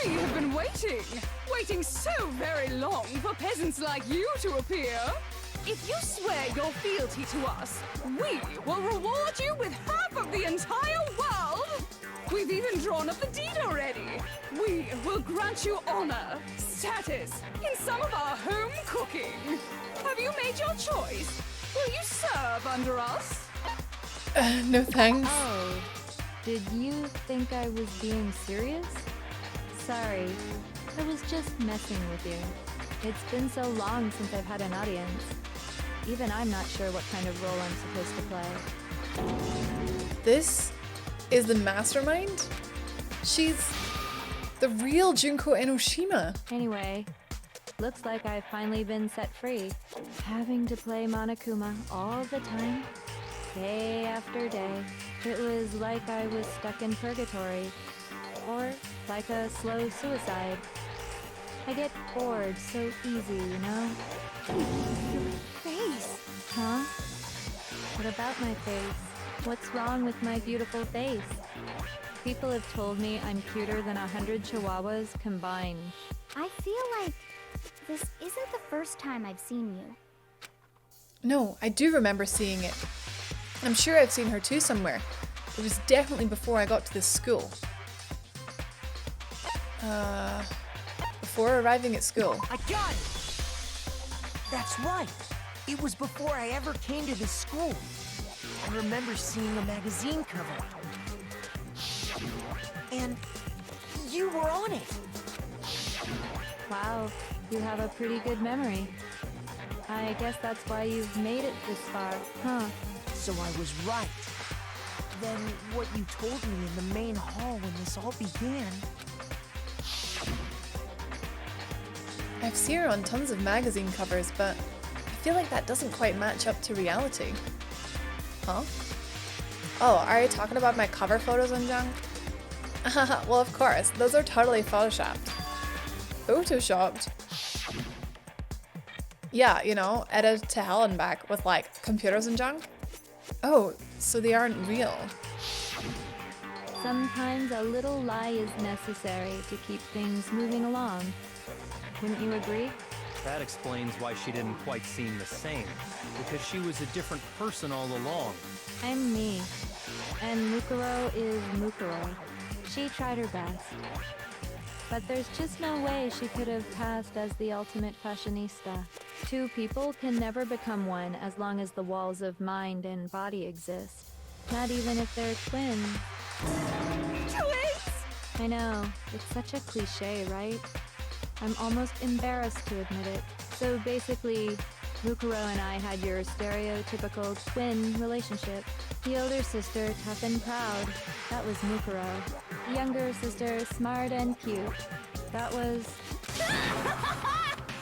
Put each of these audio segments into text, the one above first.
We have been waiting so very long for peasants like you to appear. If you swear your fealty to us, we will reward you with half of the entire world. We've even drawn up the deed already. We will grant you honor, status, in some of our home cooking. Have you made your choice? Will you serve under us? No thanks. Oh, did you think I was being serious? Sorry, I was just messing with you. It's been so long since I've had an audience. Even I'm not sure what kind of role I'm supposed to play. This is the mastermind? She's the real Junko Enoshima. Anyway, looks like I've finally been set free. Having to play Monokuma all the time, day after day. It was like I was stuck in purgatory. Or like a slow suicide. I get bored so easy, you know? Your face. Huh? What about my face? What's wrong with my beautiful face? People have told me I'm cuter than 100 chihuahuas combined. I feel like this isn't the first time I've seen you. No, I do remember seeing it. I'm sure I've seen her too somewhere. It was definitely before I got to this school. Before arriving at school. I got it! That's right! It was before I ever came to this school. I remember seeing a magazine cover. And you were on it. Wow, you have a pretty good memory. I guess that's why you've made it this far, huh? So I was right. Then what you told me in the main hall when this all began... I've seen her on tons of magazine covers, but I feel like that doesn't quite match up to reality. Huh? Oh, are you talking about my cover photos on junk? Well, of course, those are totally photoshopped. Photoshopped? Yeah, you know, edited to hell and back with like computers and junk. Oh, so they aren't real. Sometimes a little lie is necessary to keep things moving along. Wouldn't you agree? That explains why she didn't quite seem the same, because she was a different person all along. I'm me. And Mukuro is Mukuro. She tried her best. But there's just no way she could have passed as the ultimate fashionista. Two people can never become one as long as the walls of mind and body exist. Not even if they're twins. Twins! I know, it's such a cliche, right? I'm almost embarrassed to admit it. So basically, Mukuro and I had your stereotypical twin relationship. The older sister, tough and proud. That was Mukuro. The younger sister, smart and cute. That was...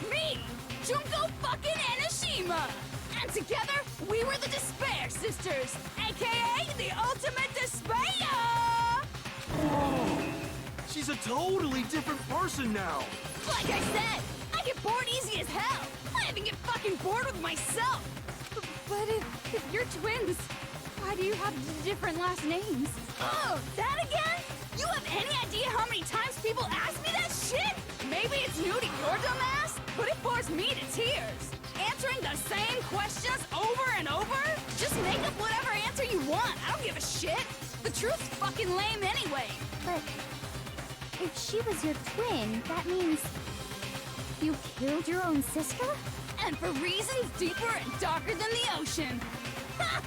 Me! Junko fucking Enoshima! And together, we were the Despair Sisters, aka the ultimate despair! Whoa! She's a totally different person now! Like I said, I get bored easy as hell! I even get fucking bored with myself! But if you're twins, why do you have different last names? Oh, that again? You have any idea how many times people ask me that shit? Maybe it's new to your dumb ass, but it bores me to tears. Answering the same questions over and over? Just make up whatever answer you want. I don't give a shit. The truth's fucking lame anyway. But if she was your twin, that means you killed your own sister? And for reasons deeper and darker than the ocean. Ha!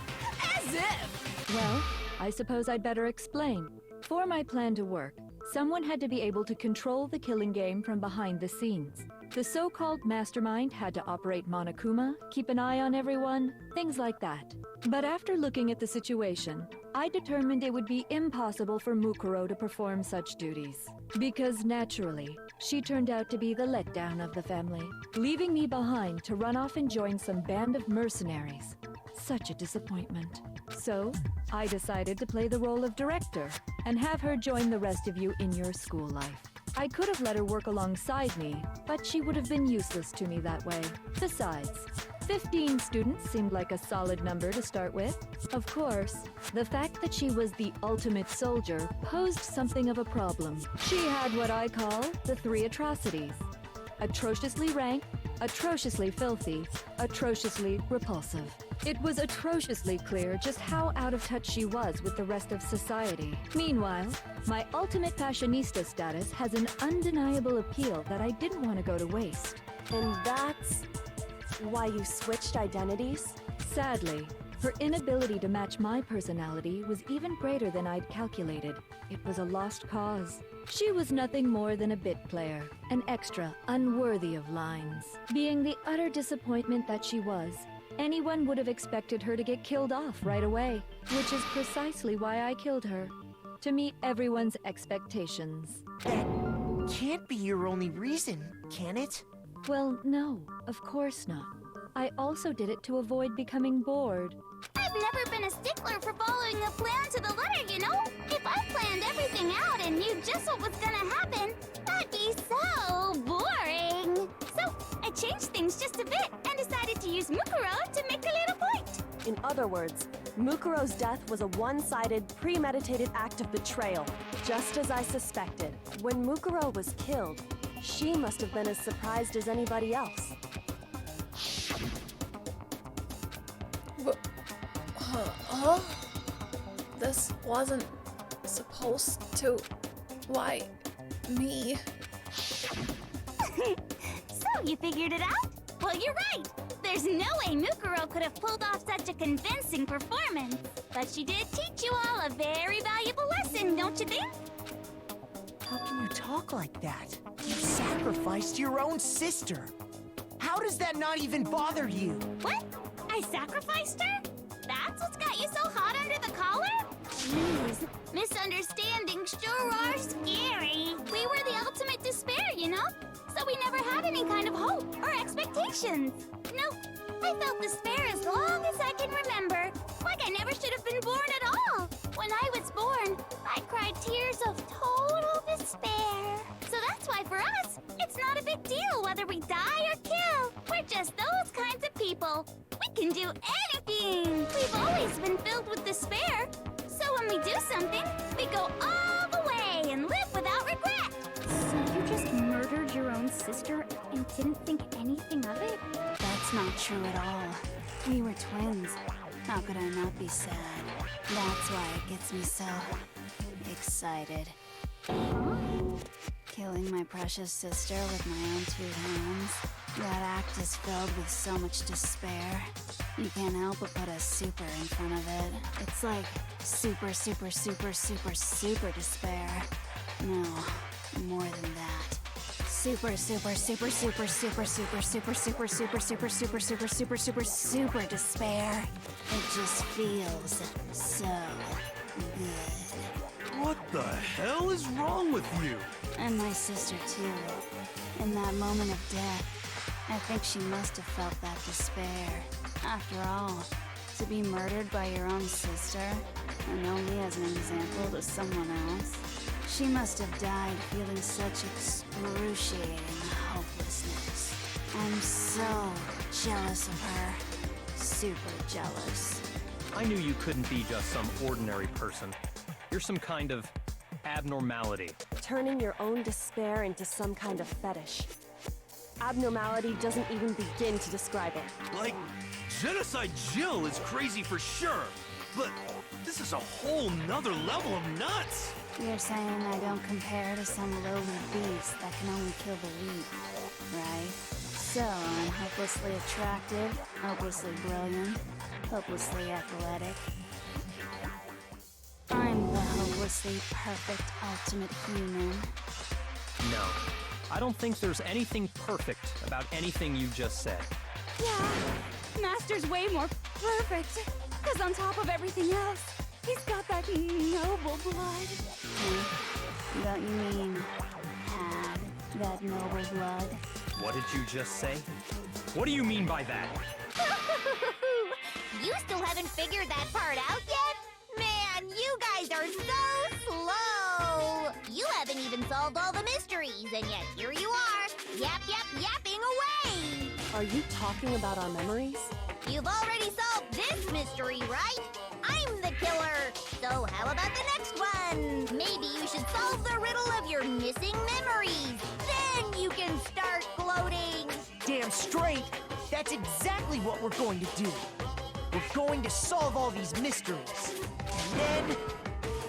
As if! Well, I suppose I'd better explain. For my plan to work, someone had to be able to control the killing game from behind the scenes. The so-called mastermind had to operate Monokuma, keep an eye on everyone, things like that. But after looking at the situation, I determined it would be impossible for Mukuro to perform such duties. Because naturally, she turned out to be the letdown of the family, leaving me behind to run off and join some band of mercenaries. Such a disappointment. So, I decided to play the role of director and have her join the rest of you in your school life. I could have let her work alongside me, but she would have been useless to me that way. Besides, 15 students seemed like a solid number to start with. Of course, the fact that she was the ultimate soldier posed something of a problem. She had what I call the 3 atrocities. Atrociously rank, atrociously filthy, atrociously repulsive. It was atrociously clear just how out of touch she was with the rest of society. Meanwhile, my ultimate fashionista status has an undeniable appeal that I didn't want to go to waste. And that's why you switched identities? Sadly, her inability to match my personality was even greater than I'd calculated. It was a lost cause. She was nothing more than a bit player, an extra unworthy of lines. Being the utter disappointment that she was, anyone would have expected her to get killed off right away, which is precisely why I killed her. To meet everyone's expectations. That can't be your only reason, can it? Well, no, of course not. I also did it to avoid becoming bored. I've never been a stickler for following a plan to the letter, you know? If I planned everything out and knew just what was gonna happen, that'd be so boring. So, I changed things just a bit and decided to use Mukuro to make a little point. In other words, Mukuro's death was a one-sided, premeditated act of betrayal, just as I suspected. When Mukuro was killed, she must have been as surprised as anybody else. Huh? This wasn't supposed to... Why, me? So, you figured it out? Well, you're right. There's no way Mukuro could have pulled off such a convincing performance. But she did teach you all a very valuable lesson, don't you think? How can you talk like that? You sacrificed your own sister. How does that not even bother you? What? I sacrificed her? That's what's got you so hot under the collar? Jeez, misunderstandings sure are scary. We were the ultimate despair, you know? So we never had any kind of hope or expectations. Nope, I felt despair as long as I can remember. Like I never should have been born at all. When I was born, I cried tears of total despair. So that's why for us, it's not a big deal whether we die or kill. We're just those kinds of people. We can do anything. We've always been filled with despair. So when we do something, we go all the way and live without regret. So you just murdered your own sister and didn't think anything of it? That's not true at all. We were twins. How could I not be sad? That's why it gets me so excited. Killing my precious sister with my own 2 hands. That act is filled with so much despair. You can't help but put a super in front of it. It's like super, super, super, super, super despair. No, more than that. Super, super, super, super, super, super, super, super, super, super, super, super, super, super, super despair. It just feels so good. What the hell is wrong with you? And my sister too. In that moment of death, I think she must have felt that despair. After all, to be murdered by your own sister, and only as an example to someone else, she must have died feeling such excruciating hopelessness. I'm so jealous of her. Super jealous. I knew you couldn't be just some ordinary person. You're some kind of abnormality. Turning your own despair into some kind of fetish. Abnormality doesn't even begin to describe it. Like, Genocide Jill is crazy for sure, but this is a whole nother level of nuts! You're saying I don't compare to some lowly beast that can only kill the weak, right? So I'm hopelessly attractive, hopelessly brilliant, hopelessly athletic. I'm the hopelessly perfect ultimate human. No, I don't think there's anything perfect about anything you just said. Yeah, Master's way more perfect. Because on top of everything else, he's got that noble blood. Don't you mean had that noble blood? What did you just say? What do you mean by that? You still haven't figured that part out yet? Man, you guys are so slow! You haven't even solved all the mysteries, and yet here you are, yapping away! Are you talking about our memories? You've already solved this mystery, right? I'm the killer. So how about the next one? Maybe you should solve the riddle of your missing memories. Then you can start gloating. Damn straight. That's exactly what we're going to do. We're going to solve all these mysteries. And then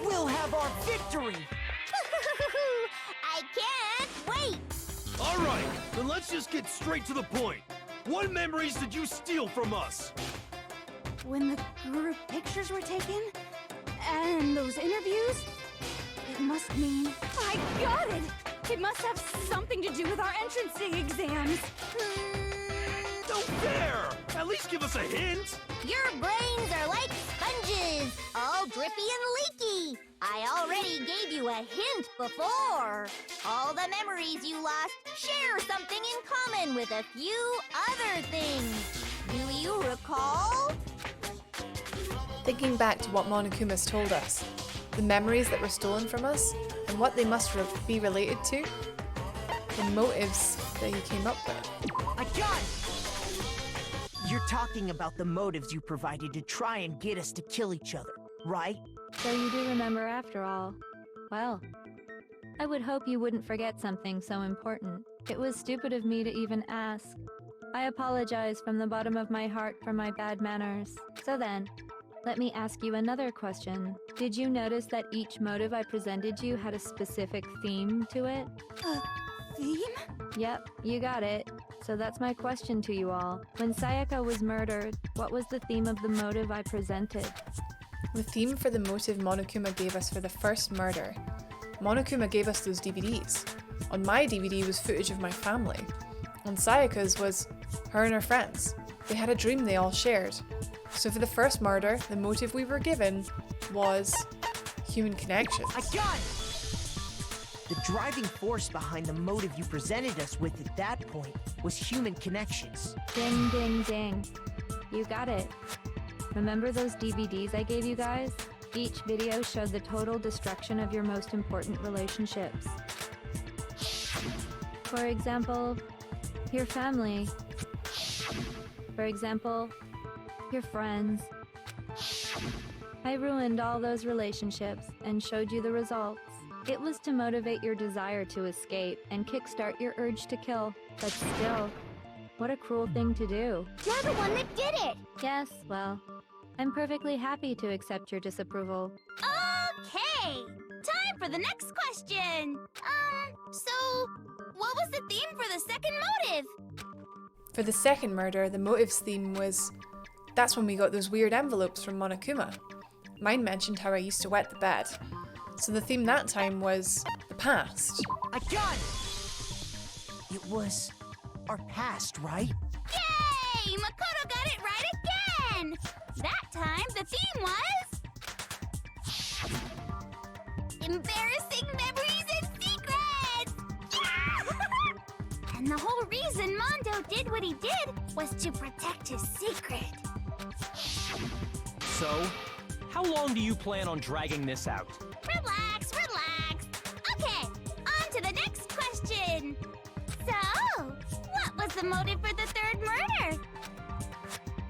we'll have our victory. I can't wait. All right, then let's just get straight to the point. What memories did you steal from us? When the group pictures were taken, and those interviews, it must mean... I got it! It must have something to do with our entrance exams. No fair! At least give us a hint! Your brains are like sponges, all drippy and leaky. I already gave you a hint before. All the memories you lost share something in common with a few other things. Do you recall? Thinking back to what Monokuma's told us, the memories that were stolen from us, and what they must be related to, the motives that he came up with. I got it! You're talking about the motives you provided to try and get us to kill each other, right? So you do remember after all. Well, I would hope you wouldn't forget something so important. It was stupid of me to even ask. I apologize from the bottom of my heart for my bad manners. So then, let me ask you another question. Did you notice that each motive I presented you had a specific theme to it? Theme? Yep, you got it. So that's my question to you all. When Sayaka was murdered, what was the theme of the motive I presented? The theme for the motive Monokuma gave us for the first murder. Monokuma gave us those DVDs. On my DVD was footage of my family. On Sayaka's was her and her friends. They had a dream they all shared. So for the first murder, the motive we were given was human connection. I got it! The driving force behind the motive you presented us with at that point was human connections. Ding, ding, ding. You got it. Remember those DVDs I gave you guys? Each video showed the total destruction of your most important relationships. For example, your family. For example, your friends. I ruined all those relationships and showed you the results. It was to motivate your desire to escape and kickstart your urge to kill. But still, what a cruel thing to do. You're the one that did it. Yes, well, I'm perfectly happy to accept your disapproval. Okay, time for the next question. So what was the theme for the second motive? For the second murder, the motives theme was... That's when we got those weird envelopes from Monokuma. Mine mentioned how I used to wet the bed. So the theme that time was the past. I got it! It was our past, right? Yay! Makoto got it right again! That time, the theme was... embarrassing memories and secrets! Yeah! And the whole reason Mondo did what he did was to protect his secret. So, how long do you plan on dragging this out? Relax, relax. Okay, on to the next question. So, what was the motive for the third murder?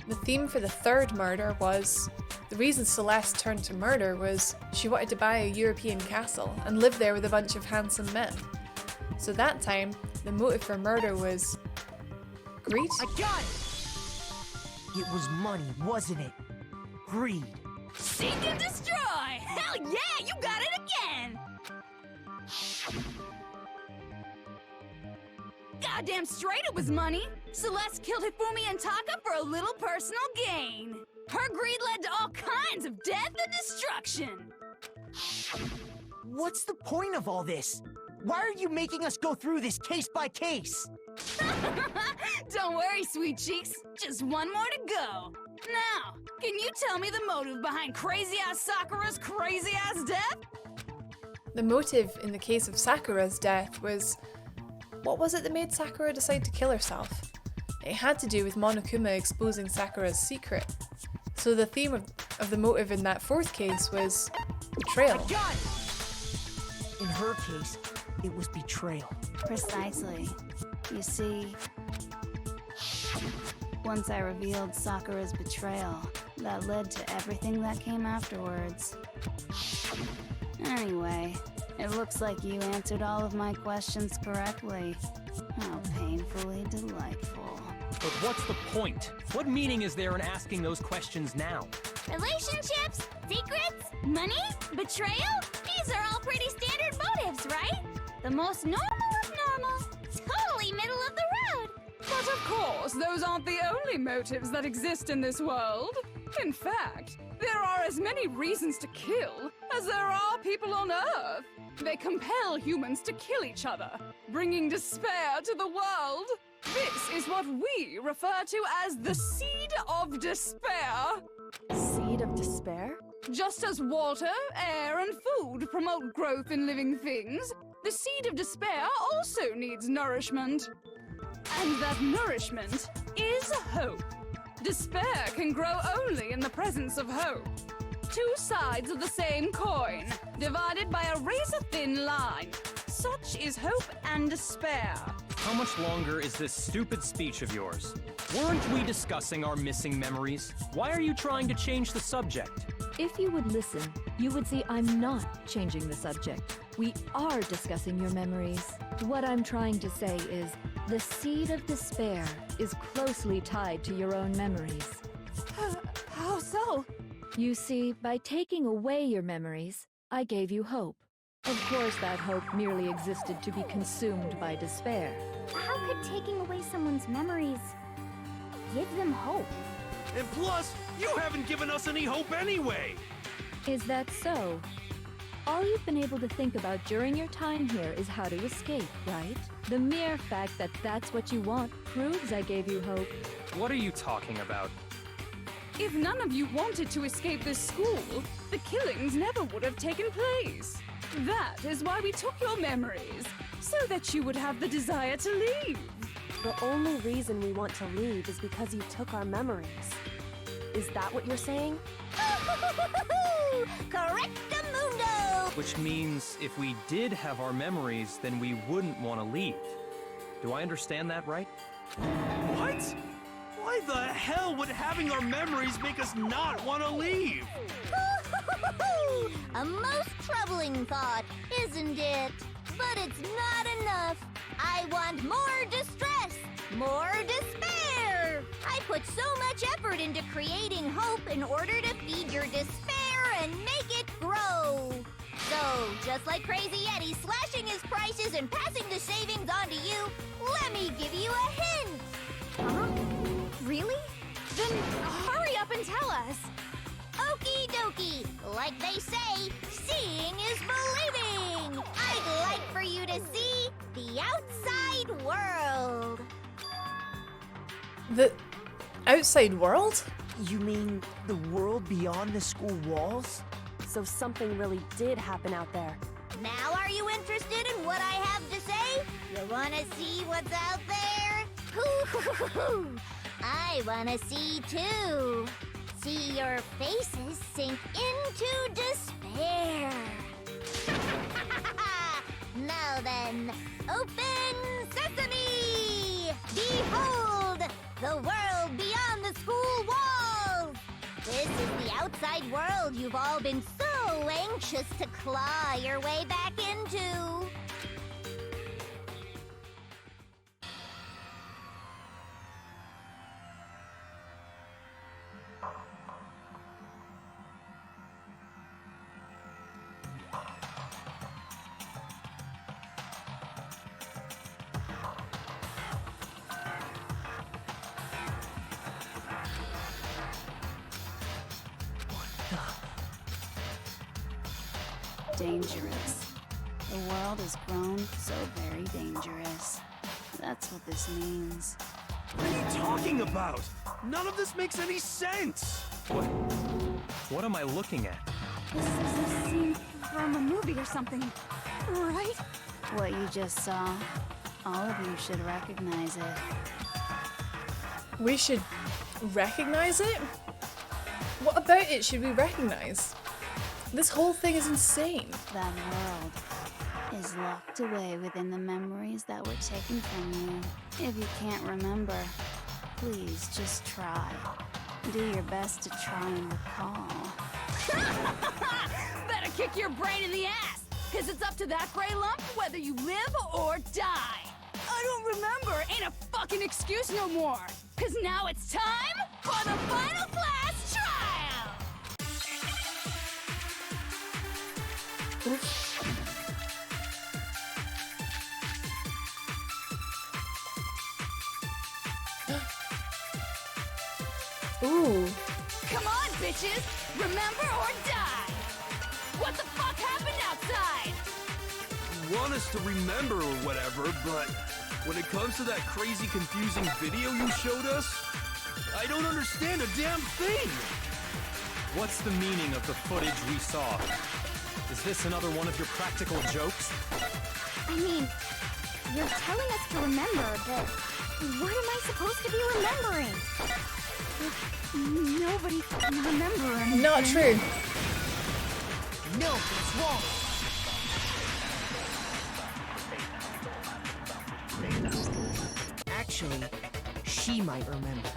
The theme for the third murder was... The reason Celeste turned to murder was she wanted to buy a European castle and live there with a bunch of handsome men. So that time, the motive for murder was... greed? I got it! It was money, wasn't it? Greed. Seek and destroy! Hell yeah, you got it again! Goddamn straight it was money! Celeste killed Hifumi and Taka for a little personal gain. Her greed led to all kinds of death and destruction. What's the point of all this? Why are you making us go through this case by case? Don't worry, sweet cheeks. Just one more to go. Now, can you tell me the motive behind crazy-ass Sakura's crazy-ass death? The motive in the case of Sakura's death was... What was it that made Sakura decide to kill herself? It had to do with Monokuma exposing Sakura's secret. So the theme of the motive in that fourth case was betrayal. I got it! In her case, it was betrayal. Precisely. You see, Once I revealed Sakura's betrayal, that led to everything that came afterwards. Anyway, it looks like you answered all of my questions correctly. How painfully delightful. But what's the point? What meaning is there in asking those questions now? Relationships, secrets, money, betrayal? These are all pretty standard motives, right? The most normal of normal. Totally middle of the road. But of course, those aren't the only motives that exist in this world. In fact, there are as many reasons to kill as there are people on Earth. They compel humans to kill each other, bringing despair to the world. This is what we refer to as the seed of despair. Seed of despair? Just as water, air, and food promote growth in living things, the seed of despair also needs nourishment. And that nourishment is hope. Despair can grow only in the presence of hope. Two sides of the same coin, divided by a razor-thin line. Such is hope and despair. How much longer is this stupid speech of yours? Weren't we discussing our missing memories? Why are you trying to change the subject? If you would listen, you would see I'm not changing the subject. We are discussing your memories. What I'm trying to say is, the seed of despair is closely tied to your own memories. How so? You see, by taking away your memories, I gave you hope. Of course, that hope merely existed to be consumed by despair. How could taking away someone's memories give them hope? And plus, you haven't given us any hope anyway! Is that so? All you've been able to think about during your time here is how to escape, right? The mere fact that that's what you want proves I gave you hope. What are you talking about? If none of you wanted to escape this school, the killings never would have taken place. That is why we took your memories, so that you would have the desire to leave. The only reason we want to leave is because you took our memories. Is that what you're saying? Correctamundo! Which means if we did have our memories, then we wouldn't want to leave. Do I understand that right? What? Why the hell would having our memories make us not want to leave? A most troubling thought, isn't it? But it's not enough. I want more distress, more despair. I put so much effort into creating hope in order to feed your despair and make it grow. So, just like Crazy Eddie slashing his prices and passing the savings on to you, let me give you a hint. Huh? Really? Then hurry up and tell us. Okie dokie. Like they say, seeing is believing. I'd like for you to see the outside world. The outside world? You mean the world beyond the school walls? So something really did happen out there. Now are you interested in what I have to say? You wanna see what's out there? Hoo-hoo-hoo-hoo. I wanna see too. See your faces sink into despair. Now then, open sesame! Behold, the world beyond the school walls! This is the outside world you've all been so anxious to claw your way back into. Dangerous. The world has grown so very dangerous. That's what this means. What are you talking about? None of this makes any sense! What am I looking at? This is a scene from a movie or something, right? What you just saw, all of you should recognize it. We should recognize it? What about it should we recognize? This whole thing is insane. That world is locked away within the memories that were taken from you. If you can't remember, Please, just try. Do your best to try and recall. Better kick your brain in the ass, because it's up to that gray lump whether you live or die. I don't remember ain't a fucking excuse no more, because now it's time for the final class trial! Ooh. Come on, bitches! Remember or die! What the fuck happened outside? You want us to remember or whatever, but when it comes to that crazy, confusing video you showed us, I don't understand a damn thing! What's the meaning of the footage we saw? Is this another one of your practical jokes? I mean, you're telling us to remember, but what am I supposed to be remembering? Nobody can remember anything. Not true. No, it's wrong. Actually, she might remember.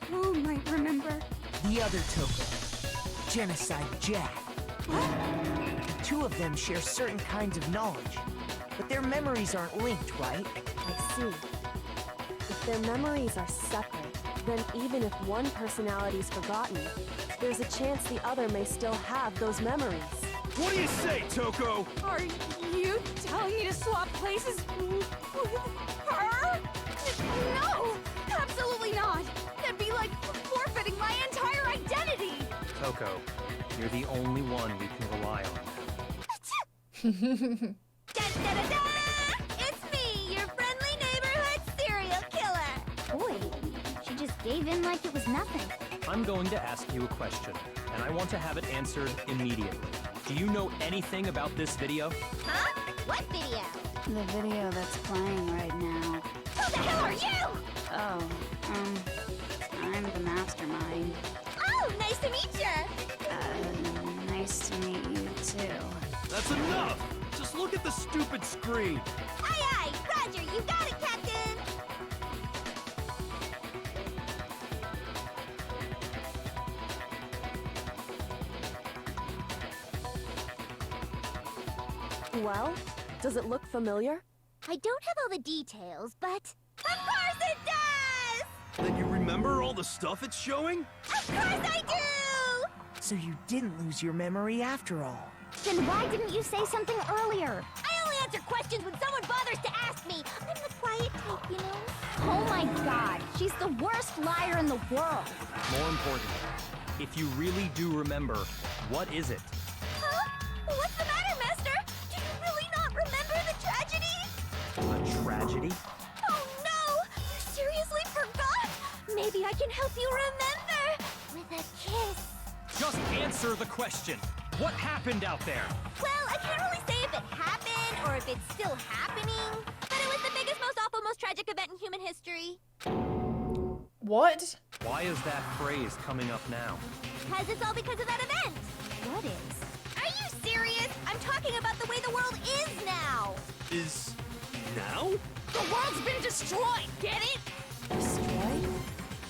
Who might remember? The other token, Genocide Jack. The two of them share certain kinds of knowledge, but their memories aren't linked, right? I see. If their memories are separate, then even if one personality's forgotten, there's a chance the other may still have those memories. What do you say, Toko? Are you telling me to swap places with her? No! Absolutely not! That'd be like forfeiting my entire identity! Toko, you're the only one we can rely on. Da-da-da-da! It's me, your friendly neighborhood serial killer! Boy, she just gave in like it was nothing. I'm going to ask you a question, and I want to have it answered immediately. Do you know anything about this video? Huh? What video? The video that's playing right now. Who the hell are you? Oh, I'm the mastermind. Oh, nice to meet you! Nice to meet you too. That's enough! Just look at the stupid screen! Aye, aye! Roger, you got it, Captain! Well, does it look familiar? I don't have all the details, but... Of course it does! Then you remember all the stuff it's showing? Of course I do! So you didn't lose your memory after all. Then why didn't you say something earlier? I only answer questions when someone bothers to ask me. I'm the quiet type, you know? Oh my god, she's the worst liar in the world. More importantly, if you really do remember, what is it? Huh? What's the matter, Master? Do you really not remember the tragedy? A tragedy? Oh no! You seriously forgot? Maybe I can help you remember with a kiss. Just answer the question. What happened out there? Well, I can't really say if it happened or if it's still happening, but it was the biggest, most awful, most tragic event in human history. What? Why is that phrase coming up now? Because it's all because of that event. What is? Are you serious? I'm talking about the way the world is now. Is... now? The world's been destroyed, get it? Destroyed?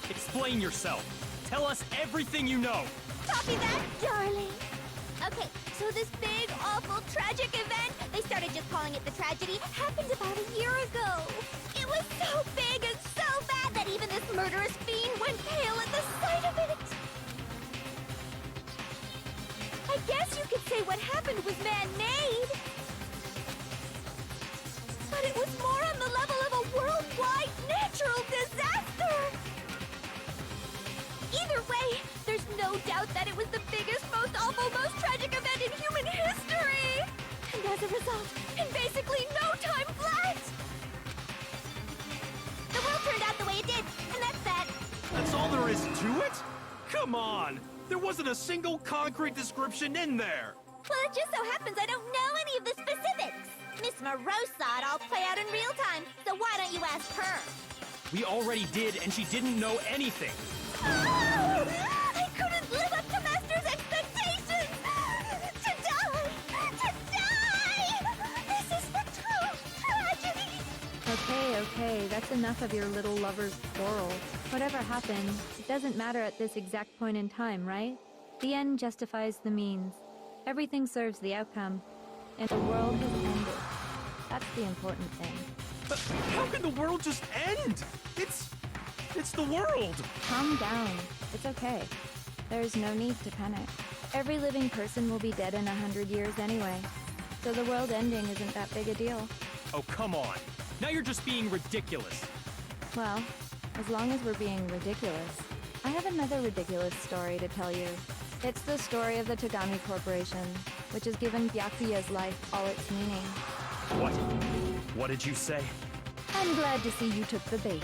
Explain yourself. Tell us everything you know. Copy that, darling. Okay, so this big, awful, tragic event, they started just calling it the tragedy, happened about a year ago. It was so big and so bad that even this murderous fiend went pale at the sight of it. I guess you could say what happened was man-made. But it was more on the level of a worldwide natural disaster. Either way, there's no doubt that it was the biggest, most awful, most tragic event in human history! And as a result, in basically no time flat! The world turned out the way it did, and that's that. That's all there is to it? Come on! There wasn't a single concrete description in there! Well, it just so happens I don't know any of the specifics. Miss Moreau saw it all play out in real time, so why don't you ask her? We already did, and she didn't know anything. Oh! I couldn't live up to Master's expectations! To die! To die! This is the true tragedy! Okay, that's enough of your little lover's quarrel. Whatever happened, it doesn't matter at this exact point in time, right? The end justifies the means. Everything serves the outcome. And the world has ended. That's the important thing. But how can the world just end? It's the world! Calm down. It's okay. There's no need to panic. Every living person will be dead in 100 years anyway. So the world ending isn't that big a deal. Oh, come on. Now you're just being ridiculous. Well, as long as we're being ridiculous, I have another ridiculous story to tell you. It's the story of the Togami Corporation, which has given Byakuya's life all its meaning. What? What did you say? I'm glad to see you took the bait.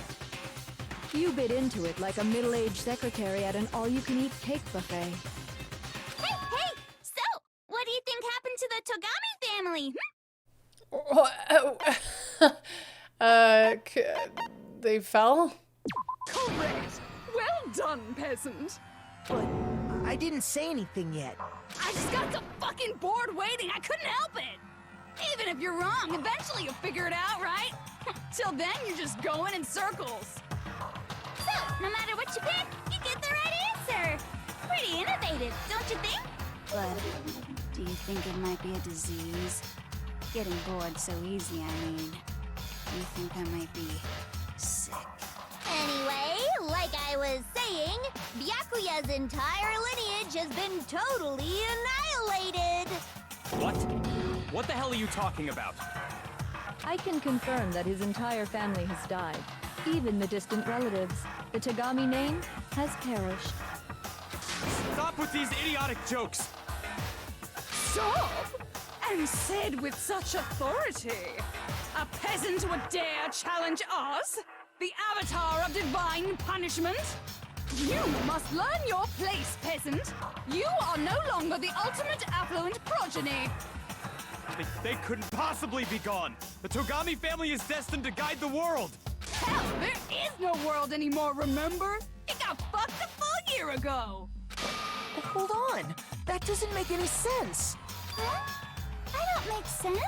You bit into it like a middle-aged secretary at an all-you-can-eat cake buffet. Hey! So, what do you think happened to the Togami family? They fell? Correct. Well done, peasant. But I didn't say anything yet. I just got so fucking bored waiting, I couldn't help it. Even if you're wrong, eventually you'll figure it out, right? Till then, you're just going in circles. So, no matter what you pick, you get the right answer. Pretty innovative, don't you think? But do you think it might be a disease? Getting bored so easy, I mean. Do you think I might be sick? Anyway, like I was saying, Byakuya's entire lineage has been totally annihilated. What? What the hell are you talking about? I can confirm that his entire family has died. Even the distant relatives. The Togami name has perished. Stop with these idiotic jokes! Stop! And said with such authority. A peasant would dare challenge us? The avatar of divine punishment? You must learn your place, peasant. You are no longer the ultimate affluent progeny. They couldn't possibly be gone! The Togami family is destined to guide the world! Hell, there is no world anymore, remember? It got fucked a full year ago. Hold on. That doesn't make any sense. Huh? I don't make sense.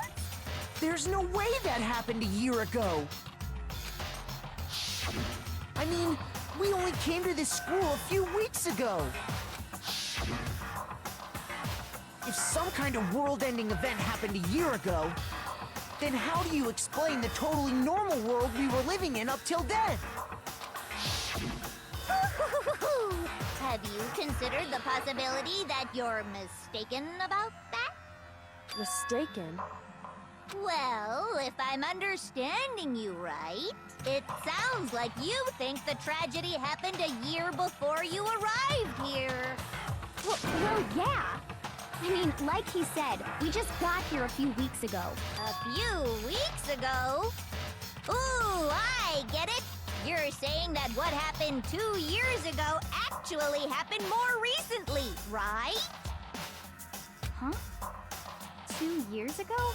There's no way that happened a year ago. I mean, we only came to this school a few weeks ago. If some kind of world-ending event happened a year ago, then how do you explain the totally normal world we were living in up till then? Have you considered the possibility that you're mistaken about that? Mistaken? Well, if I'm understanding you right, it sounds like you think the tragedy happened a year before you arrived here. Well, yeah. I mean, like he said, we just got here a few weeks ago. A few weeks ago? Ooh, I get it. You're saying that what happened 2 years ago actually happened more recently, right? Huh? 2 years ago?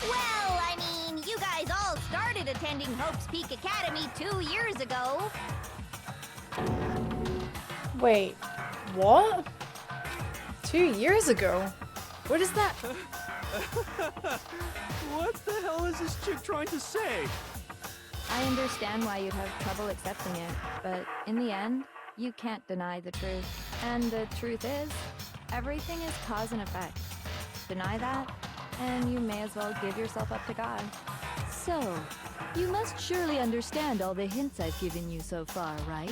Well, I mean, you guys all started attending Hope's Peak Academy 2 years ago. Wait, what? 2 years ago? What is that? What the hell is this chick trying to say? I understand why you'd have trouble accepting it, but in the end, you can't deny the truth. And the truth is, everything is cause and effect. Deny that, and you may as well give yourself up to God. So, you must surely understand all the hints I've given you so far, right?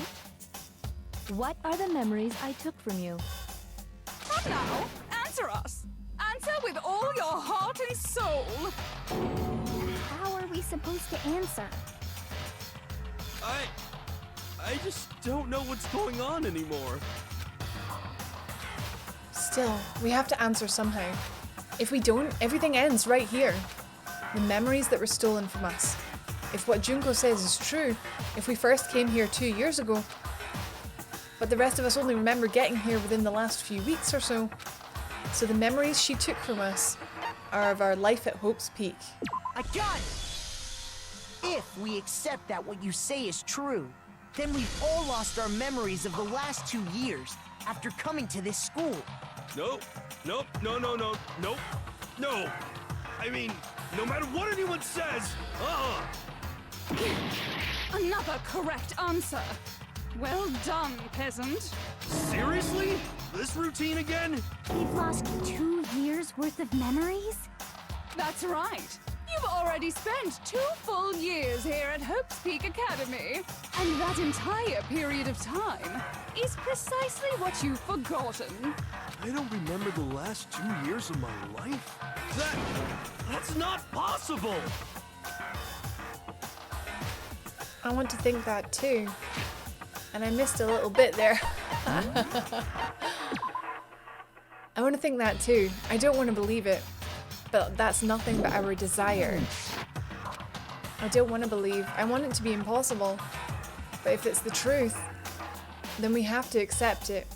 What are the memories I took from you? Come now, answer us. Answer with all your heart and soul. How are we supposed to answer? I just don't know what's going on anymore. Still, we have to answer somehow. If we don't, everything ends right here. The memories that were stolen from us. If what Junko says is true, if we first came here 2 years ago, but the rest of us only remember getting here within the last few weeks or so. So the memories she took from us are of our life at Hope's Peak. I got it! If we accept that what you say is true, then we've all lost our memories of the last 2 years after coming to this school. Nope. No. I mean, no matter what anyone says, Another correct answer. Well done, peasant. Seriously? This routine again? We've lost 2 years worth of memories? That's right. You've already spent 2 full years here at Hope's Peak Academy. And that entire period of time is precisely what you've forgotten. I don't remember the last 2 years of my life? That's not possible! I want to think that too. And I missed a little bit there. I want to think that too. I don't want to believe it. But that's nothing but our desire. I don't want to believe. I want it to be impossible. But if it's the truth, then we have to accept it.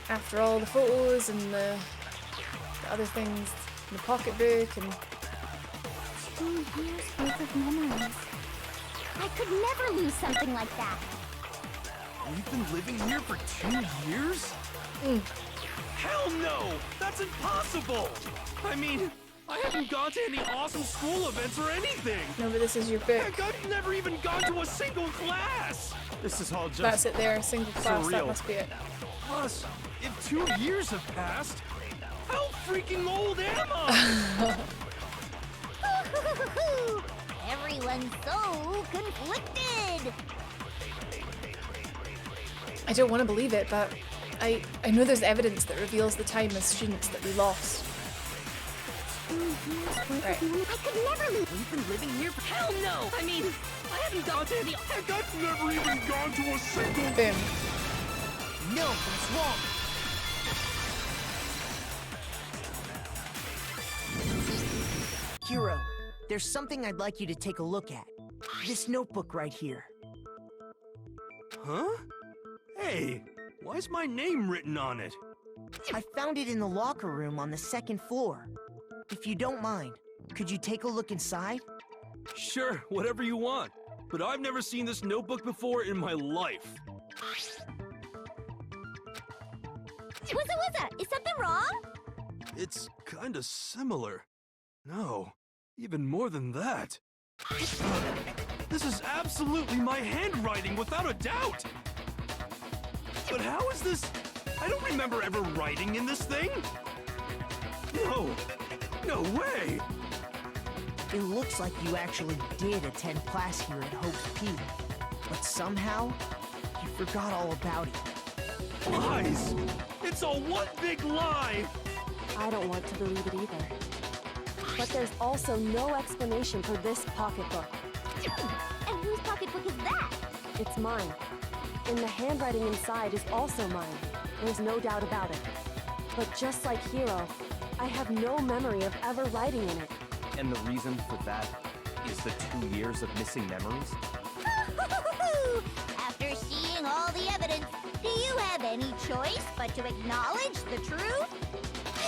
After all the photos and the other things, the pocketbook and... 2 years worth of memories. I could never lose something like that. We've been living here for 2 years? Hell no! That's impossible! I mean, I haven't gone to any awesome school events or anything! No, but this is your book. Heck, I've never even gone to a single class! This is all just That's it there, single class, that surreal. must be it. Plus, if 2 years have passed, how freaking old am I? Everyone's so conflicted. I don't want to believe it, but I know there's evidence that reveals the time as students that we lost. Right. I could never lose. We've been living here for... Hell no! I mean, I haven't gone to any... Heck, I've never even gone to a single... Boom. No, that's wrong. Hero, there's something I'd like you to take a look at. This notebook right here. Huh? Hey, why is my name written on it? I found it in the locker room on the 2nd floor. If you don't mind, could you take a look inside? Sure, whatever you want. But I've never seen this notebook before in my life. What's Is something wrong? It's kinda similar. No, even more than that. This is absolutely my handwriting, without a doubt! But how is this? I don't remember ever writing in this thing! No way! It looks like you actually did attend class here at Hope's Peak. But somehow, you forgot all about it. Lies! It's all one big lie! I don't want to believe it either. But there's also no explanation for this pocketbook. And whose pocketbook is that? It's mine. And the handwriting inside is also mine. There's no doubt about it. But just like Hero, I have no memory of ever writing in it. And the reason for that is the 2 years of missing memories? After seeing all the evidence, do you have any choice but to acknowledge the truth?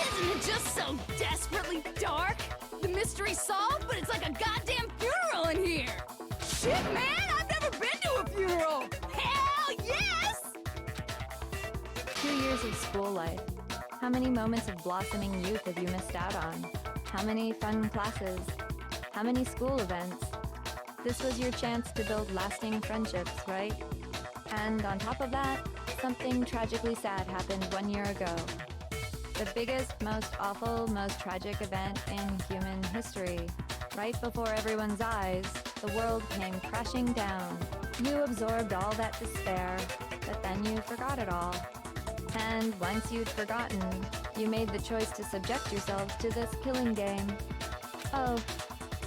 Isn't it just so desperately dark? The mystery's solved, but it's like a goddamn funeral in here! Shit, man! I've never been to a funeral! Hell yes! 2 years of school life. How many moments of blossoming youth have you missed out on? How many fun classes? How many school events? This was your chance to build lasting friendships, right? And on top of that, something tragically sad happened 1 year ago. The biggest, most awful, most tragic event in human history. Right before everyone's eyes, the world came crashing down. You absorbed all that despair, but then you forgot it all. And once you'd forgotten, you made the choice to subject yourselves to this killing game. Oh,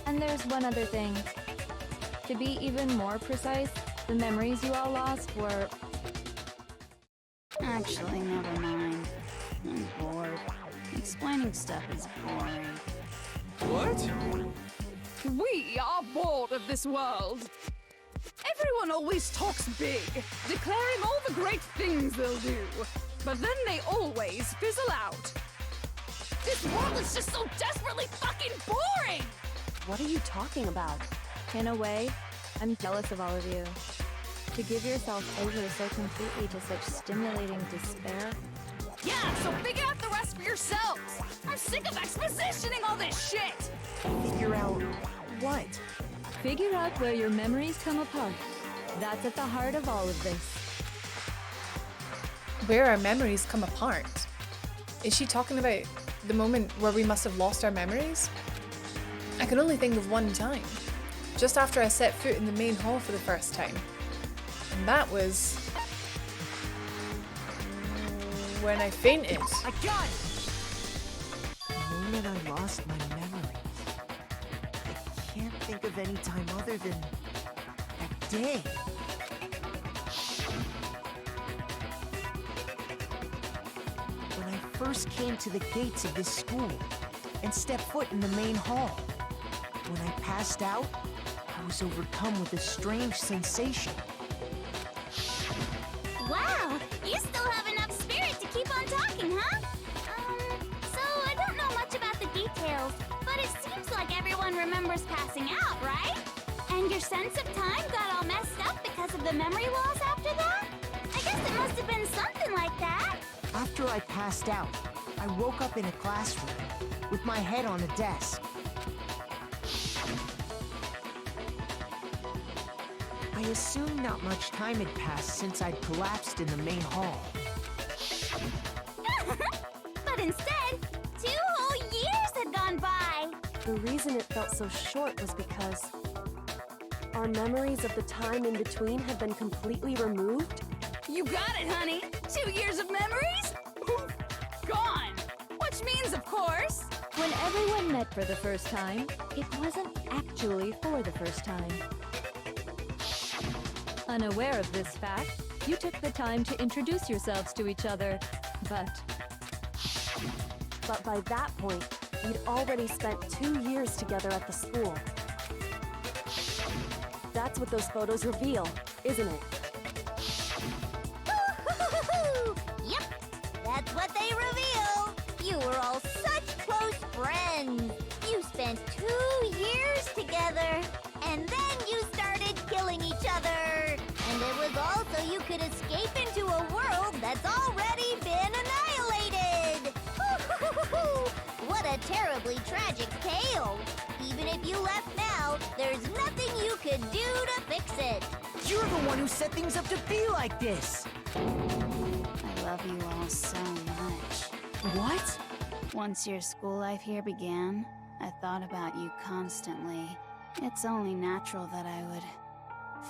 and there's one other thing. To be even more precise, the memories you all lost were... Actually, never mind. I'm bored. Explaining stuff is boring. What? We are bored of this world. Everyone always talks big, declaring all the great things they'll do. But then they always fizzle out. This world is just so desperately fucking boring! What are you talking about? In a way, I'm jealous of all of you. To give yourself over so completely to such stimulating despair. Yeah, so figure out the rest for yourselves. I'm sick of expositioning all this shit. Figure out what? Figure out where your memories come apart. That's at the heart of all of this. Where our memories come apart? Is she talking about the moment where we must have lost our memories? I can only think of one time. Just after I set foot in the main hall for the first time. And that was... when I fainted. I got it! The moment I lost my memories. I can't think of any time other than that day. When I first came to the gates of this school and stepped foot in the main hall. When I passed out, I was overcome with a strange sensation. Wow, you still have enough spirit to keep on talking, huh? So I don't know much about the details, but it seems like everyone remembers passing out, right? And your sense of time got all messed up because of the memory loss after that? I guess it must have been something like that. After I passed out, I woke up in a classroom with my head on a desk. I assumed not much time had passed since I'd collapsed in the main hall. But instead, 2 whole years had gone by. The reason it felt so short was because our memories of the time in between had been completely removed. You got it, honey. 2 years of memories? Poof, gone. Which means, of course... When everyone met for the first time, it wasn't actually for the first time. Unaware of this fact, you took the time to introduce yourselves to each other, but by that point, we'd already spent 2 years together at the school. That's what those photos reveal, isn't it? Yep, that's what they reveal. You were all such close friends. You spent 2 years together, and then you started killing each other. And it was all so you could escape into a world that's already been annihilated. What a terribly tragic tale. Even if you left now, there's nothing you could do to fix it. You're the one who set things up to be like this! I love you all so much. What? Once your school life here began, I thought about you constantly. It's only natural that I would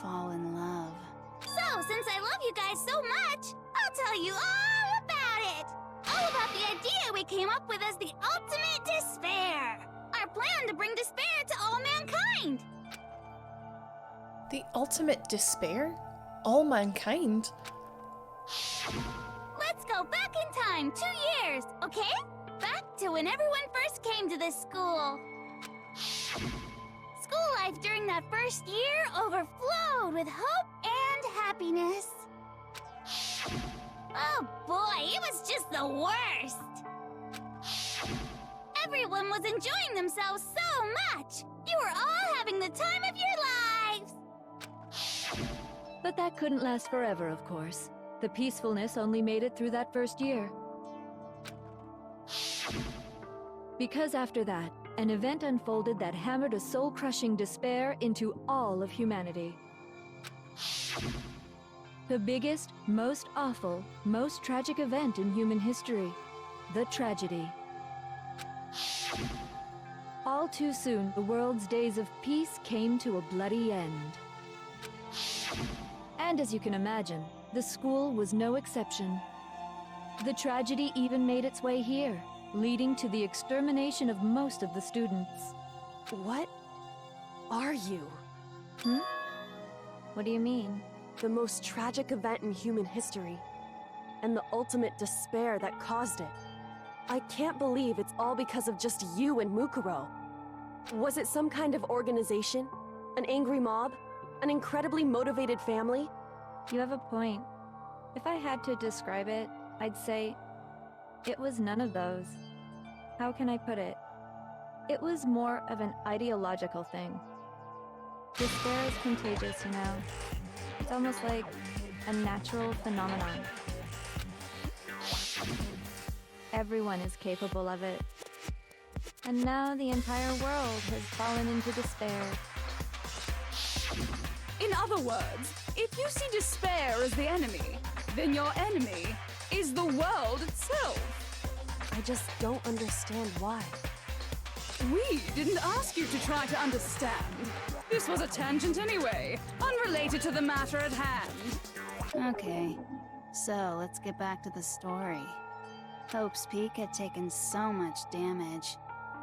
fall in love. So, since I love you guys so much, I'll tell you all about it. All about the idea we came up with as the ultimate despair. Our plan to bring despair to all mankind. The ultimate despair? All mankind? Let's go back in time 2 years, okay? Back to when everyone first came to this school. School life during that first year overflowed with hope and happiness. Oh boy, it was just the worst. Everyone was enjoying themselves so much. You were all having the time of your lives. But that couldn't last forever, of course. The peacefulness only made it through that first year. Because after that, an event unfolded that hammered a soul-crushing despair into all of humanity. The biggest, most awful, most tragic event in human history. The tragedy. All too soon, the world's days of peace came to a bloody end. And as you can imagine, the school was no exception. The tragedy even made its way here, leading to the extermination of most of the students. What are you? What do you mean? The most tragic event in human history, and the ultimate despair that caused it. I can't believe it's all because of just you and Mukuro. Was it some kind of organization? An angry mob? An incredibly motivated family? You have a point. If I had to describe it, I'd say it was none of those. How can I put it? It was more of an ideological thing. Despair is contagious, you know. It's almost like a natural phenomenon. Everyone is capable of it. And now the entire world has fallen into despair. In other words, if you see despair as the enemy, then your enemy is the world itself. I just don't understand why. We didn't ask you to try to understand. This was a tangent anyway, unrelated to the matter at hand. Okay, so let's get back to the story. Hope's Peak had taken so much damage.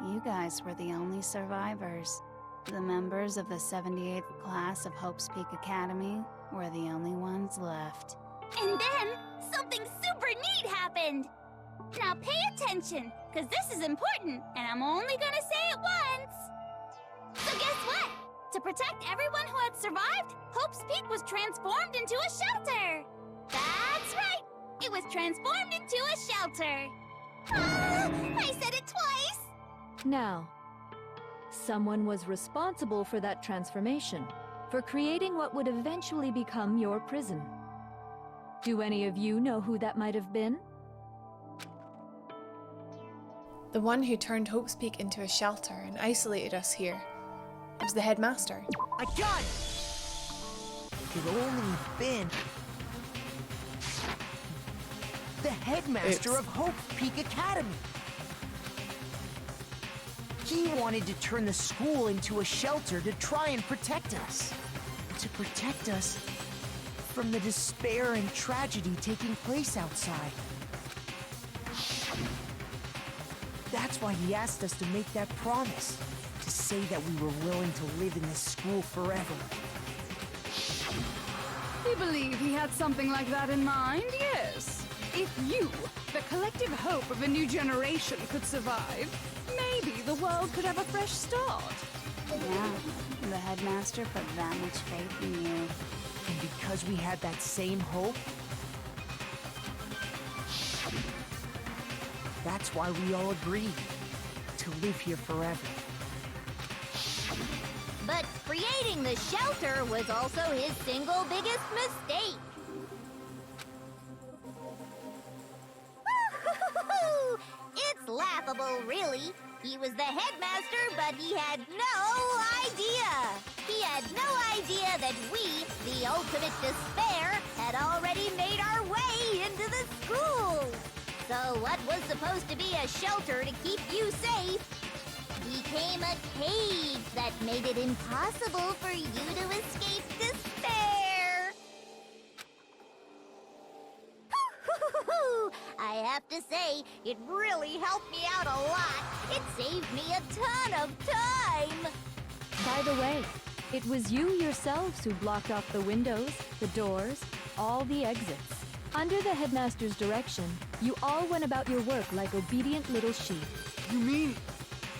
You guys were the only survivors. The members of the 78th class of Hope's Peak Academy were the only ones left. And then, something super neat happened! Now pay attention, because this is important, and I'm only gonna say it once! So guess what? To protect everyone who had survived, Hope's Peak was transformed into a shelter! That's right! It was transformed into a shelter! Ah, I said it twice! Now, someone was responsible for that transformation, for creating what would eventually become your prison. Do any of you know who that might have been? The one who turned Hope's Peak into a shelter and isolated us here. It was the headmaster. I got it! It could only have been the headmaster Oops. of Hope Peak Academy. He wanted to turn the school into a shelter to try and protect us. To protect us from the despair and tragedy taking place outside. That's why he asked us to make that promise. To say that we were willing to live in this school forever. We believe he had something like that in mind, yes. If you, the collective hope of a new generation, could survive, maybe the world could have a fresh start. Yeah, the headmaster put that much faith in you. And because we had that same hope, that's why we all agreed to live here forever. But creating the shelter was also his single biggest mistake. It's laughable, really. He was the headmaster, but he had no idea. He had no idea that we, the ultimate despair, had already made our way into the school. So what was supposed to be a shelter to keep you safe became a cage that made it impossible for you to escape despair. I have to say, it really helped me out a lot. It saved me a ton of time. By the way, it was you yourselves who blocked off the windows, the doors, all the exits. Under the headmaster's direction, you all went about your work like obedient little sheep. You mean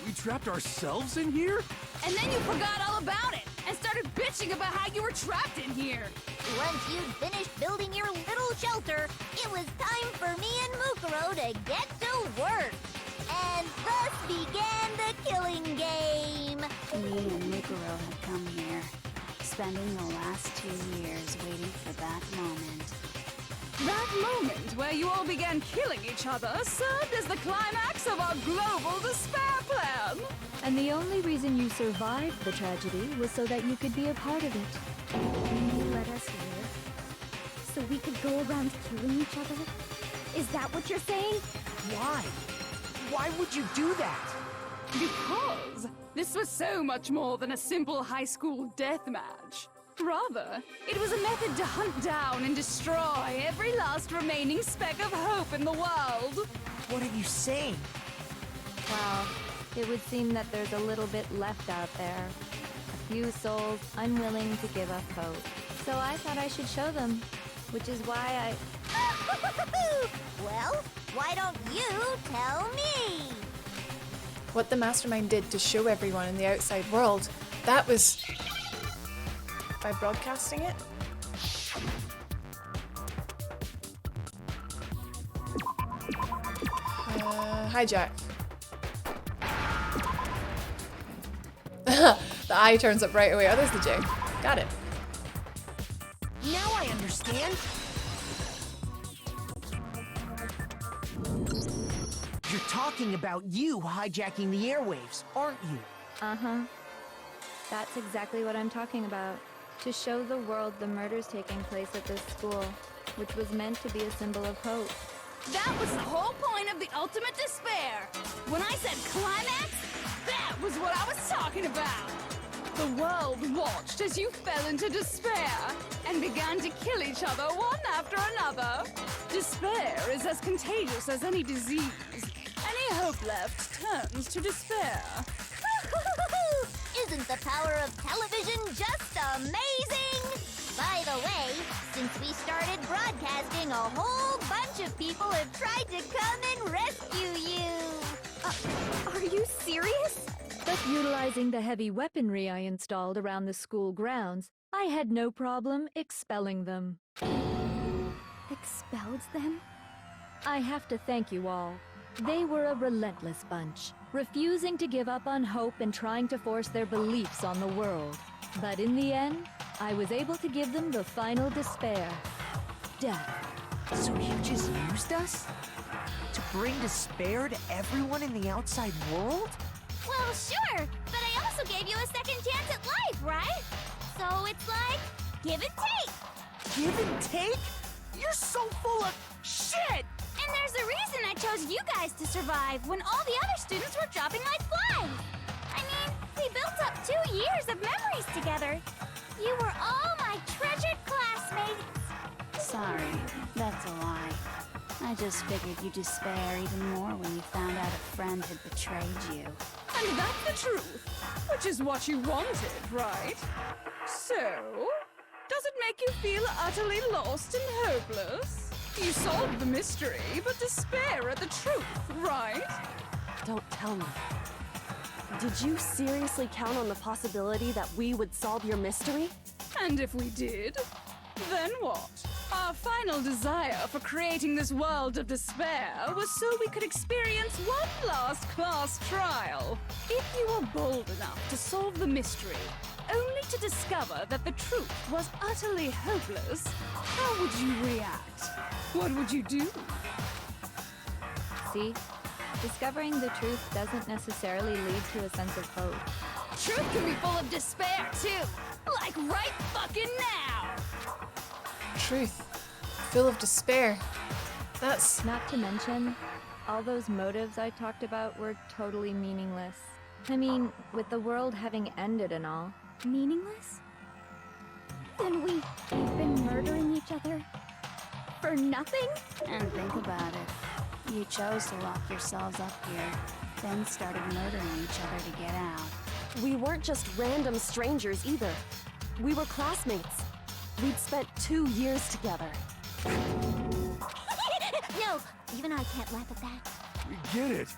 we trapped ourselves in here? And then you forgot all about it and started bitching about how you were trapped in here. Once you'd finished building your little shelter, it was time for me and Mukuro to get to work. And thus began the killing game. Me and Mukuro had come here, spending the last 2 years waiting for that moment. That moment where you all began killing each other served as the climax of our global despair plan. And the only reason you survived the tragedy was so that you could be a part of it. You let us live? So we could go around killing each other? Is that what you're saying? Why? Why would you do that? Because this was so much more than a simple high school deathmatch. Rather, it was a method to hunt down and destroy every last remaining speck of hope in the world. What are you saying? Well, it would seem that there's a little bit left out there. A few souls unwilling to give up hope. So I thought I should show them, which is why Well, why don't you tell me? What the mastermind did to show everyone in the outside world, that was... by broadcasting it? Hi, Jack. The eye turns up right away. Oh, there's the J. Got it. Now I understand. talking about you hijacking the airwaves, aren't you? Uh-huh. That's exactly what I'm talking about. To show the world the murders taking place at this school, which was meant to be a symbol of hope. That was the whole point of the ultimate despair. When I said climax, that was what I was talking about. The world watched as you fell into despair and began to kill each other one after another. Despair is as contagious as any disease. Any hope left turns to despair. Isn't the power of television just amazing? By the way, since we started broadcasting, a whole bunch of people have tried to come and rescue you. Are you serious? But utilizing the heavy weaponry I installed around the school grounds, I had no problem expelling them. Expelled them? I have to thank you all. They were a relentless bunch, refusing to give up on hope and trying to force their beliefs on the world. But in the end, I was able to give them the final despair. Death. So you just used us? To bring despair to everyone in the outside world? Well, sure, but I also gave you a second chance at life, right? So it's like, give and take. Give and take? You're so full of shit! And there's a reason I chose you guys to survive when all the other students were dropping like flies. I mean, we built up 2 years of memories together. You were all my treasured classmates. Sorry, that's a lie. I just figured you'd despair even more when you found out a friend had betrayed you. And that's the truth, which is what you wanted, right? So, does it make you feel utterly lost and hopeless? You solved the mystery, but despair at the truth, right? Don't tell me. Did you seriously count on the possibility that we would solve your mystery? And if we did, then what? Our final desire for creating this world of despair was so we could experience one last class trial. If you were bold enough to solve the mystery, only to discover that the truth was utterly hopeless, how would you react? What would you do? See? Discovering the truth doesn't necessarily lead to a sense of hope. Truth can be full of despair, too. Like right fucking now. Truth. Full of despair. That's... Not to mention, all those motives I talked about were totally meaningless. I mean, with the world having ended and all. Meaningless? Then we've been murdering each other for nothing? And think about it. You chose to lock yourselves up here, then started murdering each other to get out. We weren't just random strangers either. We were classmates. We'd spent 2 years together. No, even I can't laugh at that. We get it.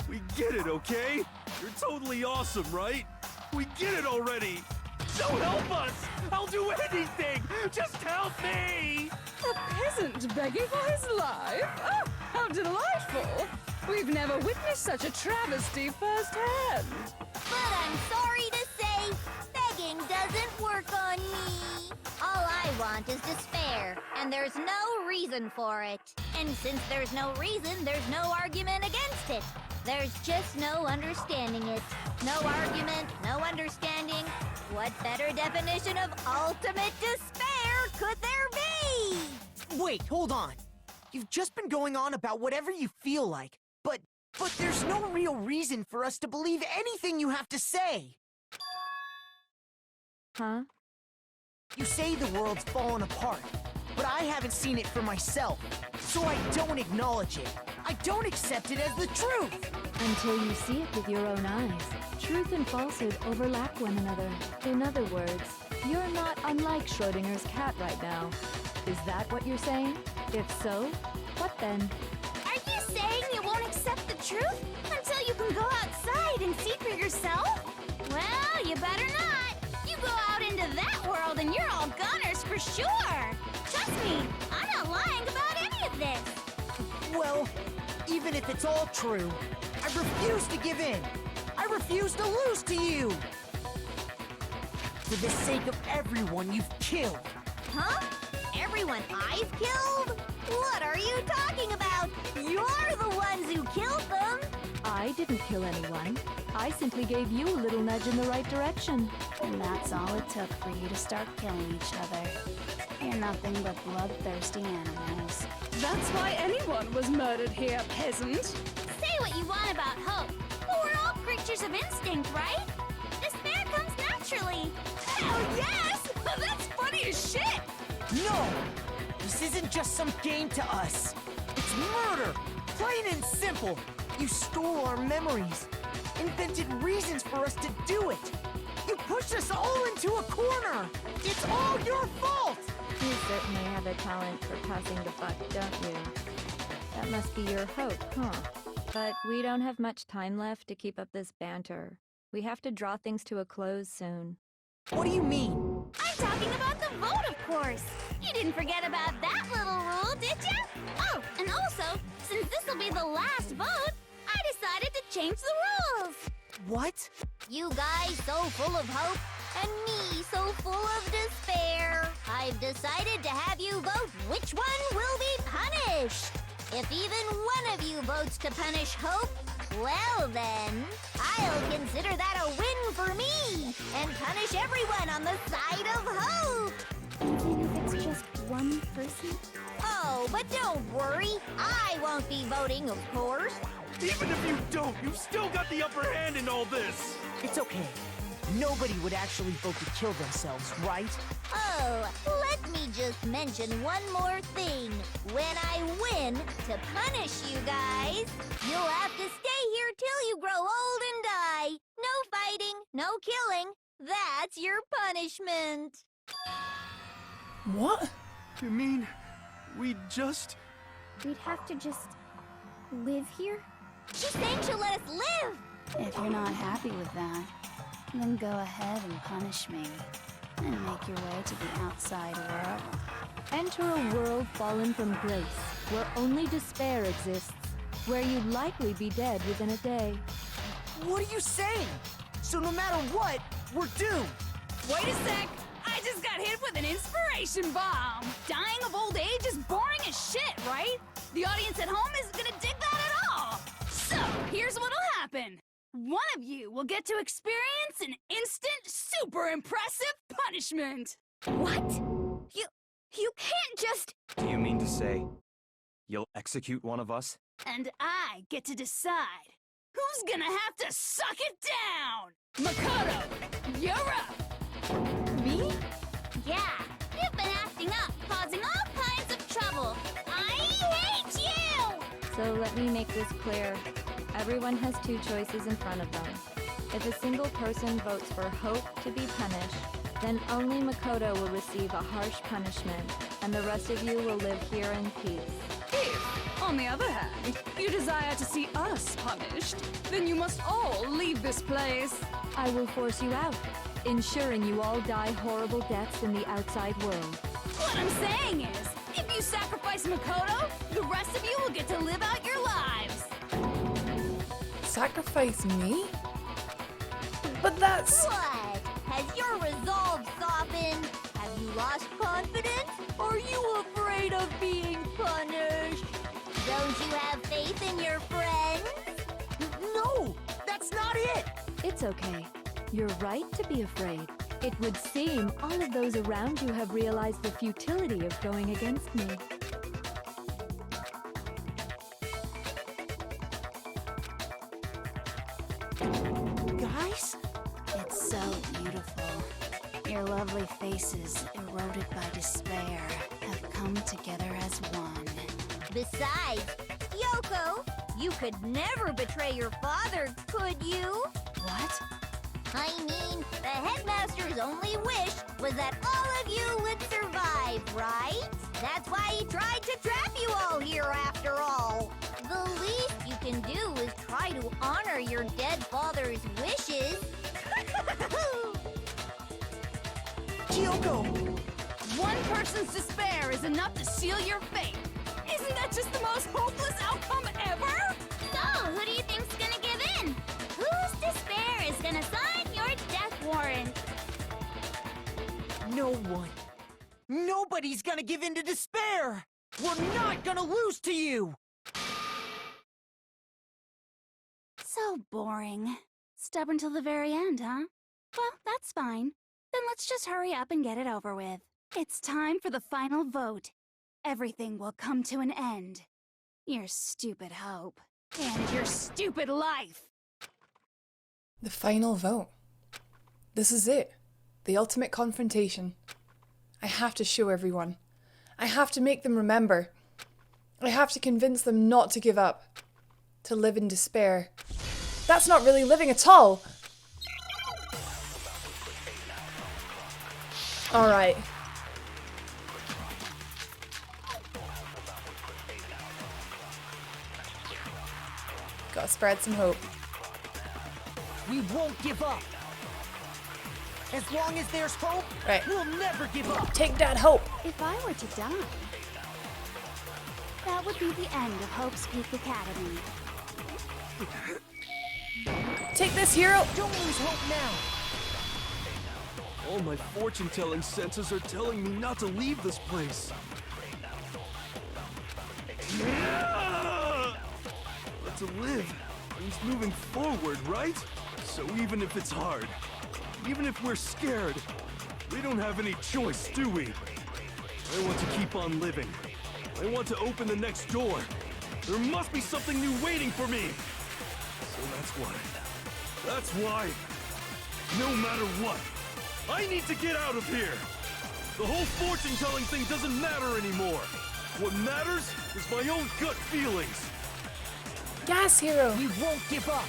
We get it, okay? You're totally awesome, right? We get it already. So help us! I'll do anything! Just help me! A peasant begging for his life? Oh, how delightful! We've never witnessed such a travesty firsthand. But I'm sorry to say, begging doesn't work on me. All I want is despair, and there's no reason for it. And since there's no reason, there's no argument against it. There's just no understanding it. No argument, no understanding. What better definition of ultimate despair could there be? Wait, hold on. You've just been going on about whatever you feel like, but there's no real reason for us to believe anything you have to say. Huh? You say the world's fallen apart, but I haven't seen it for myself, so I don't acknowledge it. I don't accept it as the truth. Until you see it with your own eyes. Truth and falsehood overlap one another. In other words, you're not unlike Schrodinger's cat right now. Is that what you're saying? If so, what then? Are you saying you won't accept the truth until you can go outside and see for yourself? Well, you better not. You go out into that world and you're all goners for sure. Trust me, I'm not lying about any of this. Well, even if it's all true, I refuse to give in. I refuse to lose to you. For the sake of everyone you've killed. Huh? Everyone I've killed? What are you talking about? You're the ones who killed them. kill anyone. I simply gave you a little nudge in the right direction. And that's all it took for you to start killing each other. You're nothing but bloodthirsty animals. That's why anyone was murdered here, peasant. Say what you want about hope, but we're all creatures of instinct, right? Despair comes naturally. Hell yes! That's funny as shit! No! This isn't just some game to us. It's murder! Plain and simple. You stole our memories. Invented reasons for us to do it. You pushed us all into a corner. It's all your fault! You certainly have a talent for passing the buck, don't you? That must be your hope, huh? But we don't have much time left to keep up this banter. We have to draw things to a close soon. What do you mean? I'm talking about the vote, of course. You didn't forget about that little rule, did you? Oh, and also, since this will be the last vote, I decided to change the rules. What? You guys so full of hope, and me so full of despair. I've decided to have you vote which one will be punished. If even one of you votes to punish Hope, well then, I'll consider that a win for me, and punish everyone on the side of Hope. Even if it's just one person? Oh, but don't worry, I won't be voting, of course. Even if you don't, you've still got the upper hand in all this! It's okay. Nobody would actually vote to kill themselves, right? Oh, let me just mention one more thing. When I win to punish you guys, you'll have to stay here till you grow old and die. No fighting, no killing. That's your punishment. What? You mean, we just... We'd have to just live here? She's saying she'll let us live. If you're not happy with that, then go ahead and punish me. And make your way to the outside world. Enter a world fallen from grace, where only despair exists, where you'd likely be dead within a day. What are you saying? So no matter what, we're doomed. Wait a sec! I just got hit with an inspiration bomb! Dying of old age is boring as shit, right? The audience at home isn't gonna dig that at all! So, here's what'll happen. One of you will get to experience an instant, super impressive punishment! What? You can't just... Do you mean to say you'll execute one of us? And I get to decide who's gonna have to suck it down! Makoto, you're up! Me? Yeah, you've been acting up, causing all kinds of trouble. I hate you! So let me make this clear. Everyone has two choices in front of them. If a single person votes for Hope to be punished, then only Makoto will receive a harsh punishment, and the rest of you will live here in peace. If, on the other hand, you desire to see us punished, then you must all leave this place. I will force you out, ensuring you all die horrible deaths in the outside world. What I'm saying is, if you sacrifice Makoto, the rest of you will get to live out your lives. Sacrifice me? But that's... What? Has your resolve softened? Have you lost confidence? Are you afraid of being punished? Don't you have faith in your friends? No, that's not it. It's okay. You're right to be afraid. It would seem all of those around you have realized the futility of going against me. Guys? It's so beautiful. Your lovely faces, eroded by despair, have come together as one. Besides, Yoko, you could never betray your father, could you? What? I mean, the headmaster's only wish was that all of you would survive, right? That's why he tried to trap you all here after all. The least you can do is try to honor your dead father's wishes. Kyoko! One person's despair is enough to seal your fate. Isn't that just the most hopeless outcome ever? So, who do you think's gonna give in? Whose despair is gonna sign your death warrant? No one. Nobody's gonna give in to despair! We're not gonna lose to you! So boring. Stubborn till the very end, huh? Well, that's fine. Then let's just hurry up and get it over with. It's time for the final vote. Everything will come to an end. Your stupid hope. And your stupid life! The final vote. This is it. The ultimate confrontation. I have to show everyone. I have to make them remember. I have to convince them not to give up. To live in despair. That's not really living at all! Alright. Gotta spread some hope. We won't give up. As long as there's hope, Right. we'll never give up. Take that hope! If I were to die, that would be the end of Hope's Peak Academy. Take this, hero! Don't lose hope now. All my fortune-telling senses are telling me not to leave this place. But to live means moving forward, right? So even if it's hard, even if we're scared, we don't have any choice, do we? I want to keep on living. I want to open the next door. There must be something new waiting for me. So that's why, no matter what, I need to get out of here. The whole fortune-telling thing doesn't matter anymore. What matters is my own gut feelings. Yes, hero! We won't give up.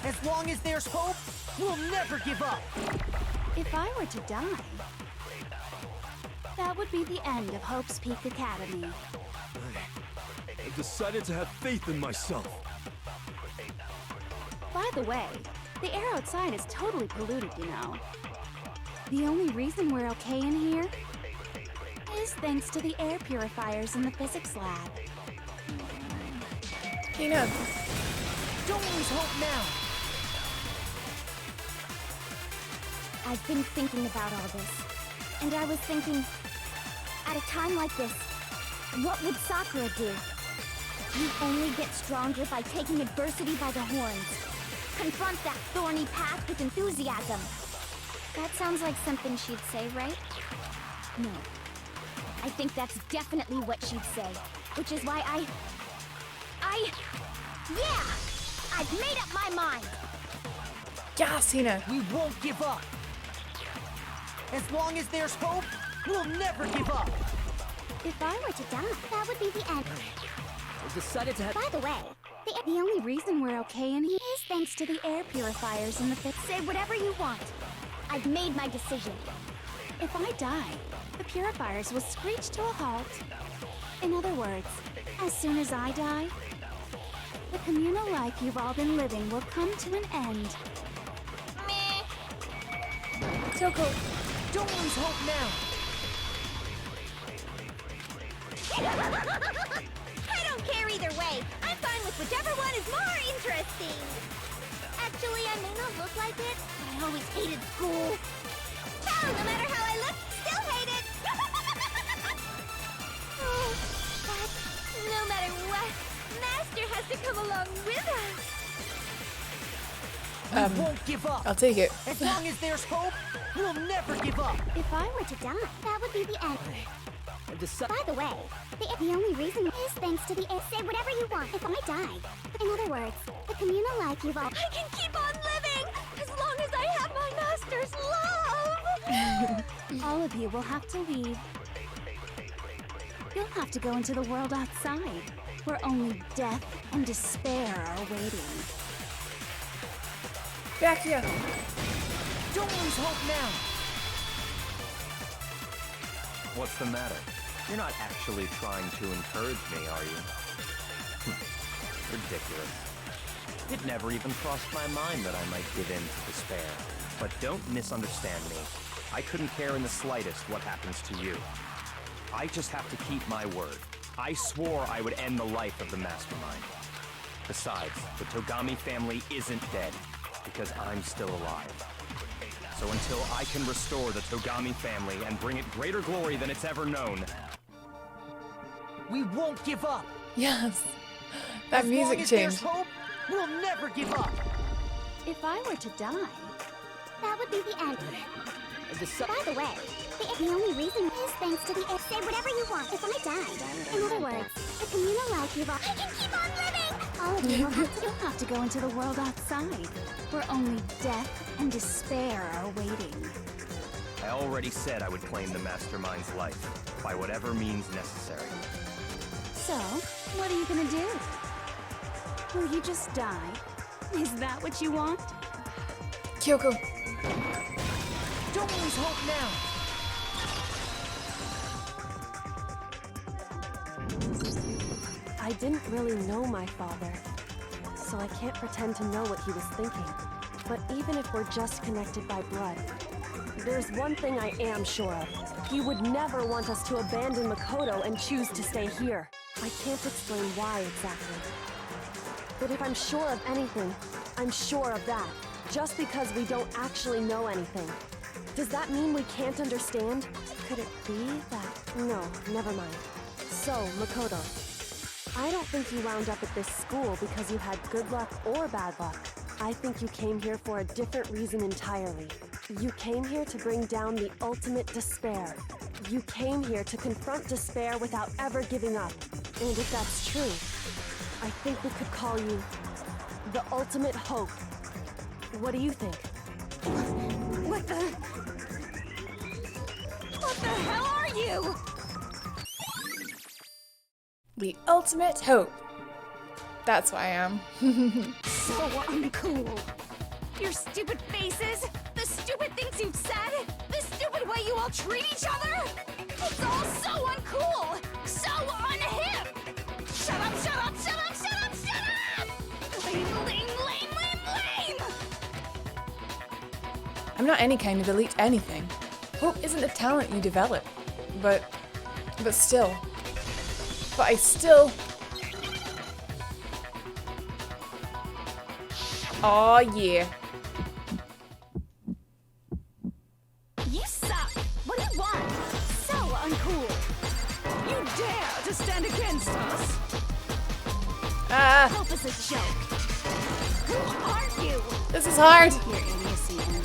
As long as there's hope, we'll never give up. If I were to die, that would be the end of Hope's Peak Academy. I decided to have faith in myself. By the way, the air outside is totally polluted, you know. The only reason we're okay in here is thanks to the air purifiers in the physics lab. Hina, Don't lose hope now. I've been thinking about all this. And I was thinking, at a time like this, what would Sakura do? You only get stronger by taking adversity by the horns. Confront that thorny path with enthusiasm. That sounds like something she'd say, right? No. I think that's definitely what she'd say. Which is why yeah! I've made up my mind! yes, Hina! We won't give up. As long as there's hope, we'll never give up. If I were to die, that would be the end. I decided to have... By the way, the only reason we're okay in here is thanks to the air purifiers in the pit. Say whatever you want. I've made my decision. If I die, the purifiers will screech to a halt. In other words, as soon as I die, the communal life you've all been living will come to an end. Toko, Don't lose hope now. I don't care either way. I'm fine with whichever one is more interesting. Actually, I may not look like it, but I always hated school. Hell, no matter how I look, still hate it. Oh, but no matter what, Master has to come along with us. We won't give up. I'll take it. As long as there's hope, we'll never give up. If I were to die, that would be the end. I decided... By the way, the only reason is thanks to the air. Say whatever you want. If I die, in other words, the communal life you've all. I can keep on living as long as I have my master's love. All of you will have to leave. You'll have to go into the world outside, where only death and despair are waiting. Back here! Don't lose hope now. What's the matter? You're not actually trying to encourage me, are you? Ridiculous. It never even crossed my mind that I might give in to despair. But don't misunderstand me. I couldn't care in the slightest what happens to you. I just have to keep my word. I swore I would end the life of the Mastermind. Besides, the Togami family isn't dead, because I'm still alive. So until I can restore the Togami family and bring it greater glory than it's ever known, We won't give up. Yes! That As long music as changed. there's hope, We'll never give up! If I were to die, That would be the end. By the way, the only reason is thanks to the say whatever you want if I die. In other words, the communal life you've all... I can keep on living! all of you will have to go into the world outside, where only death and despair are waiting. I already said I would claim the Mastermind's life, by whatever means necessary. So, what are you gonna do? Will you just die? Is that what you want? Kyoko. Don't lose hope now! I didn't really know my father, so I can't pretend to know what he was thinking. But even if we're just connected by blood, there's one thing I am sure of. He would never want us to abandon Makoto and choose to stay here. I can't explain why exactly. But if I'm sure of anything, I'm sure of that. Just because we don't actually know anything. Does that mean we can't understand? Could it be that... No, never mind. So, Makoto, I don't think you wound up at this school because you had good luck or bad luck. I think you came here for a different reason entirely. You came here to bring down the ultimate despair. You came here to confront despair without ever giving up. And if that's true, I think we could call you the ultimate hope. What do you think? What the hell are you? The ultimate hope. That's what I am. So uncool. Your stupid faces, the stupid things you've said, the stupid way you all treat each other. It's all so uncool, so unhip. Shut up, shut up, shut up, shut up, shut up! Lame, lame, lame, lame, lame! I'm not any kind of elite anything. Hope isn't a talent you develop. But still. But I still... Aw, yeah. You suck! What do you want? So uncool! You dare to stand against us? Hope is a joke. Who are you? This is hard. Your idiocy and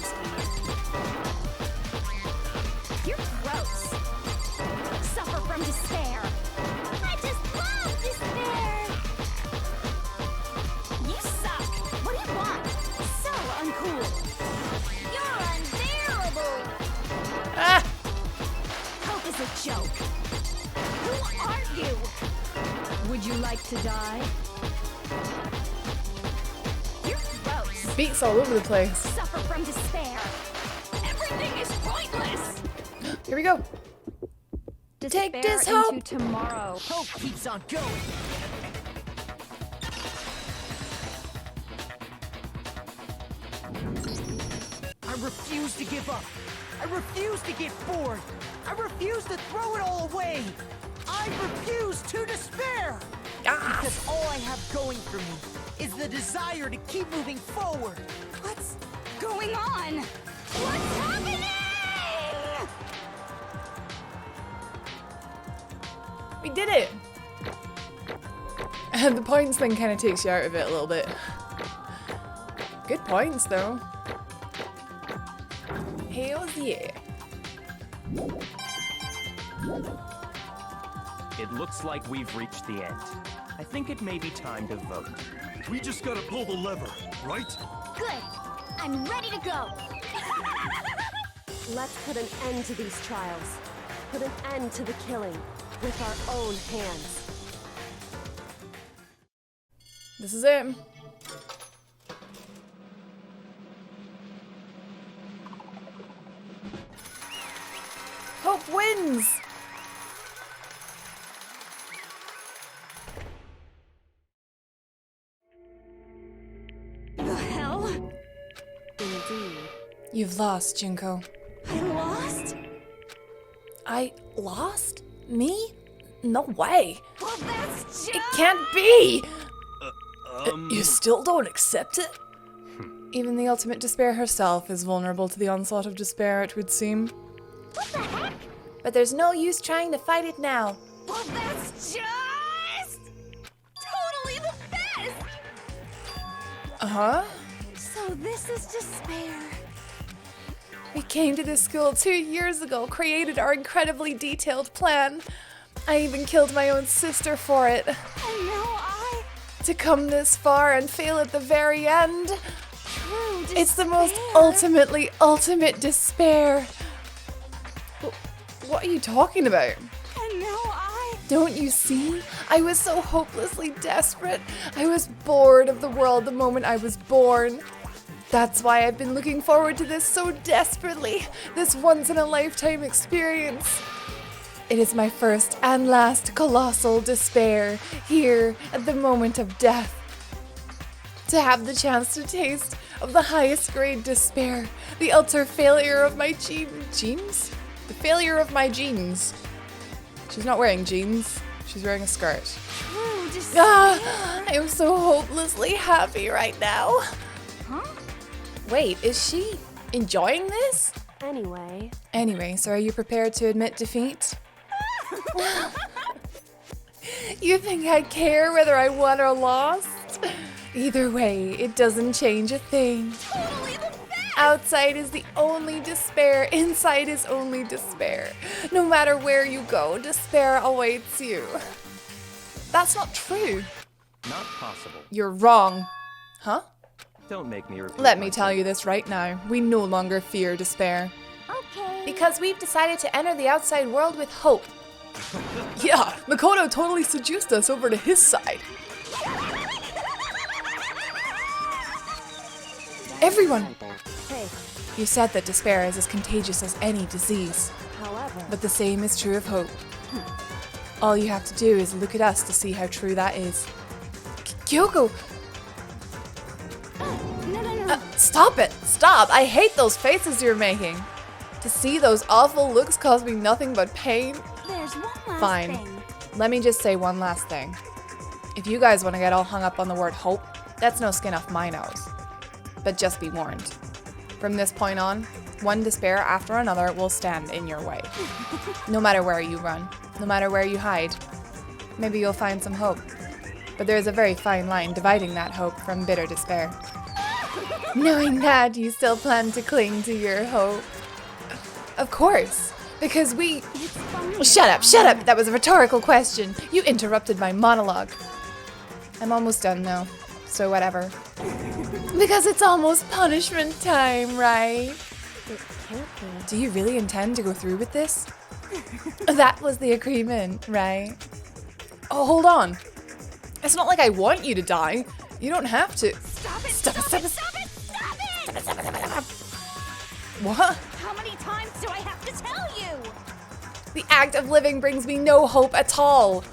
You're gross. Suffer from despair. I just love despair! You suck. What do you want? So uncool. You're unbearable! Hope is a joke. Who are you? Would you like to die? You're gross. Beats all over the place. Suffer from despair. Everything is pointless. Here we go. Take Despair this hope. into tomorrow. Hope keeps on going! I refuse to give up. I refuse to get bored. I refuse to throw it all away. I refuse to despair. Because all I have going for me is the desire to keep moving forward. What's going on? What's happening? We did it! And the points thing kind of takes you out of it a little bit. Good points, though. Hells yeah. It looks like we've reached the end. I think it may be time to vote. We just gotta pull the lever, right? Good. I'm ready to go. Let's put an end to these trials. Put an end to the killing with our own hands. This is it. Hope wins! The hell? Indeed. You've lost, Junko. I lost? I lost? Me? No way. Well, that's just... It can't be! You still don't accept it? Even the ultimate despair herself is vulnerable to the onslaught of despair, it would seem. What the heck? But there's no use trying to fight it now. Well, that's just... totally the best! Huh? So this is despair. We came to this school 2 years ago, created our incredibly detailed plan. I even killed my own sister for it. And now To come this far and fail at the very end. true despair. It's the most ultimate despair. What are you talking about? And now Don't you see? I was so hopelessly desperate. I was bored of the world the moment I was born. That's why I've been looking forward to this so desperately. This once-in-a-lifetime experience. It is my first and last colossal despair, here at the moment of death. To have the chance to taste of the highest grade despair, the utter failure of my jeans? The failure of my jeans. She's not wearing jeans, she's wearing a skirt. true despair. I am so hopelessly happy right now. Huh? Wait, is she enjoying this? Anyway, So are you prepared to admit defeat? You think I care whether I won or lost? Either way, it doesn't change a thing. Totally the best. Outside is the only despair, inside is only despair. No matter where you go, despair awaits you. That's not true. Not possible. You're wrong. Huh? Don't make me repeat Let me myself. tell you this right now. We no longer fear despair. Okay. Because we've decided to enter the outside world with hope. Yeah, Makoto totally seduced us over to his side. Everyone! hey, You said that despair is as contagious as any disease, however, but the same is true of hope. All you have to do is look at us to see how true that is. Kyoko! No. Stop it! Stop! I hate those faces you're making! To see those awful looks cause me nothing but pain. There's one last Fine. thing. Let me just say one last thing. If you guys want to get all hung up on the word hope, that's no skin off my nose. But just be warned. From this point on, one despair after another will stand in your way. No matter where you run, no matter where you hide. Maybe you'll find some hope. But there is a very fine line dividing that hope from bitter despair. Knowing that, you still plan to cling to your hope. Of course, because we... It's funny. Shut up! That was a rhetorical question. You interrupted my monologue. I'm almost done now, so whatever. Because it's almost punishment time, right? it can't be. Do you really intend to go through with this? That was the agreement, right? Oh, hold on. It's not like I want you to die. You don't have to. Stop it! Stop it, stop it. Stop it! What? How many times do I have to tell you? The act of living brings me no hope at all.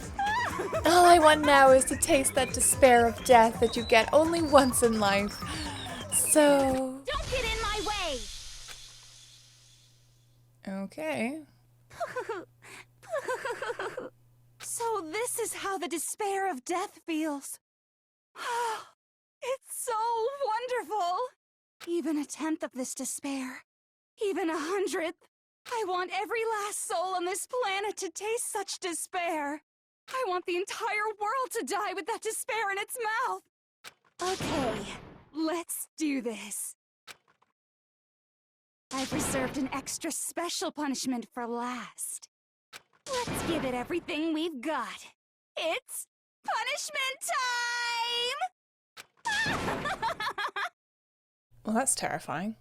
All I want now is to taste that despair of death that you get only once in life. So... Don't get in my way! Okay. So this is how the despair of death feels. It's so wonderful. Even a tenth of this despair, even 100th. I want every last soul on this planet to taste such despair. I want the entire world to die with that despair in its mouth. Okay, let's do this. I've reserved an extra special punishment for last. Let's give it everything we've got. It's punishment time! Well, that's terrifying.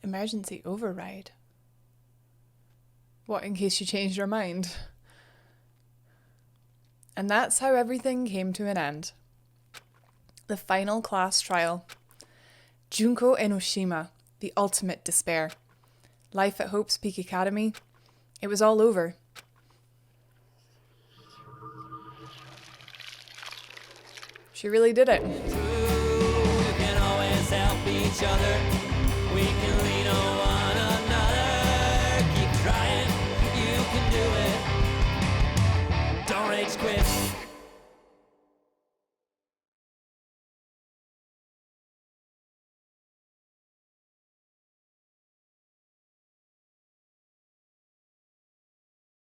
Emergency override. What, in case you changed your mind? And that's how everything came to an end. The final class trial. Junko Enoshima, the ultimate despair. Life at Hope's Peak Academy. It was all over. She really did it. We can always help each other. We can lean on one another. Keep trying, you can do it. Don't rage quit.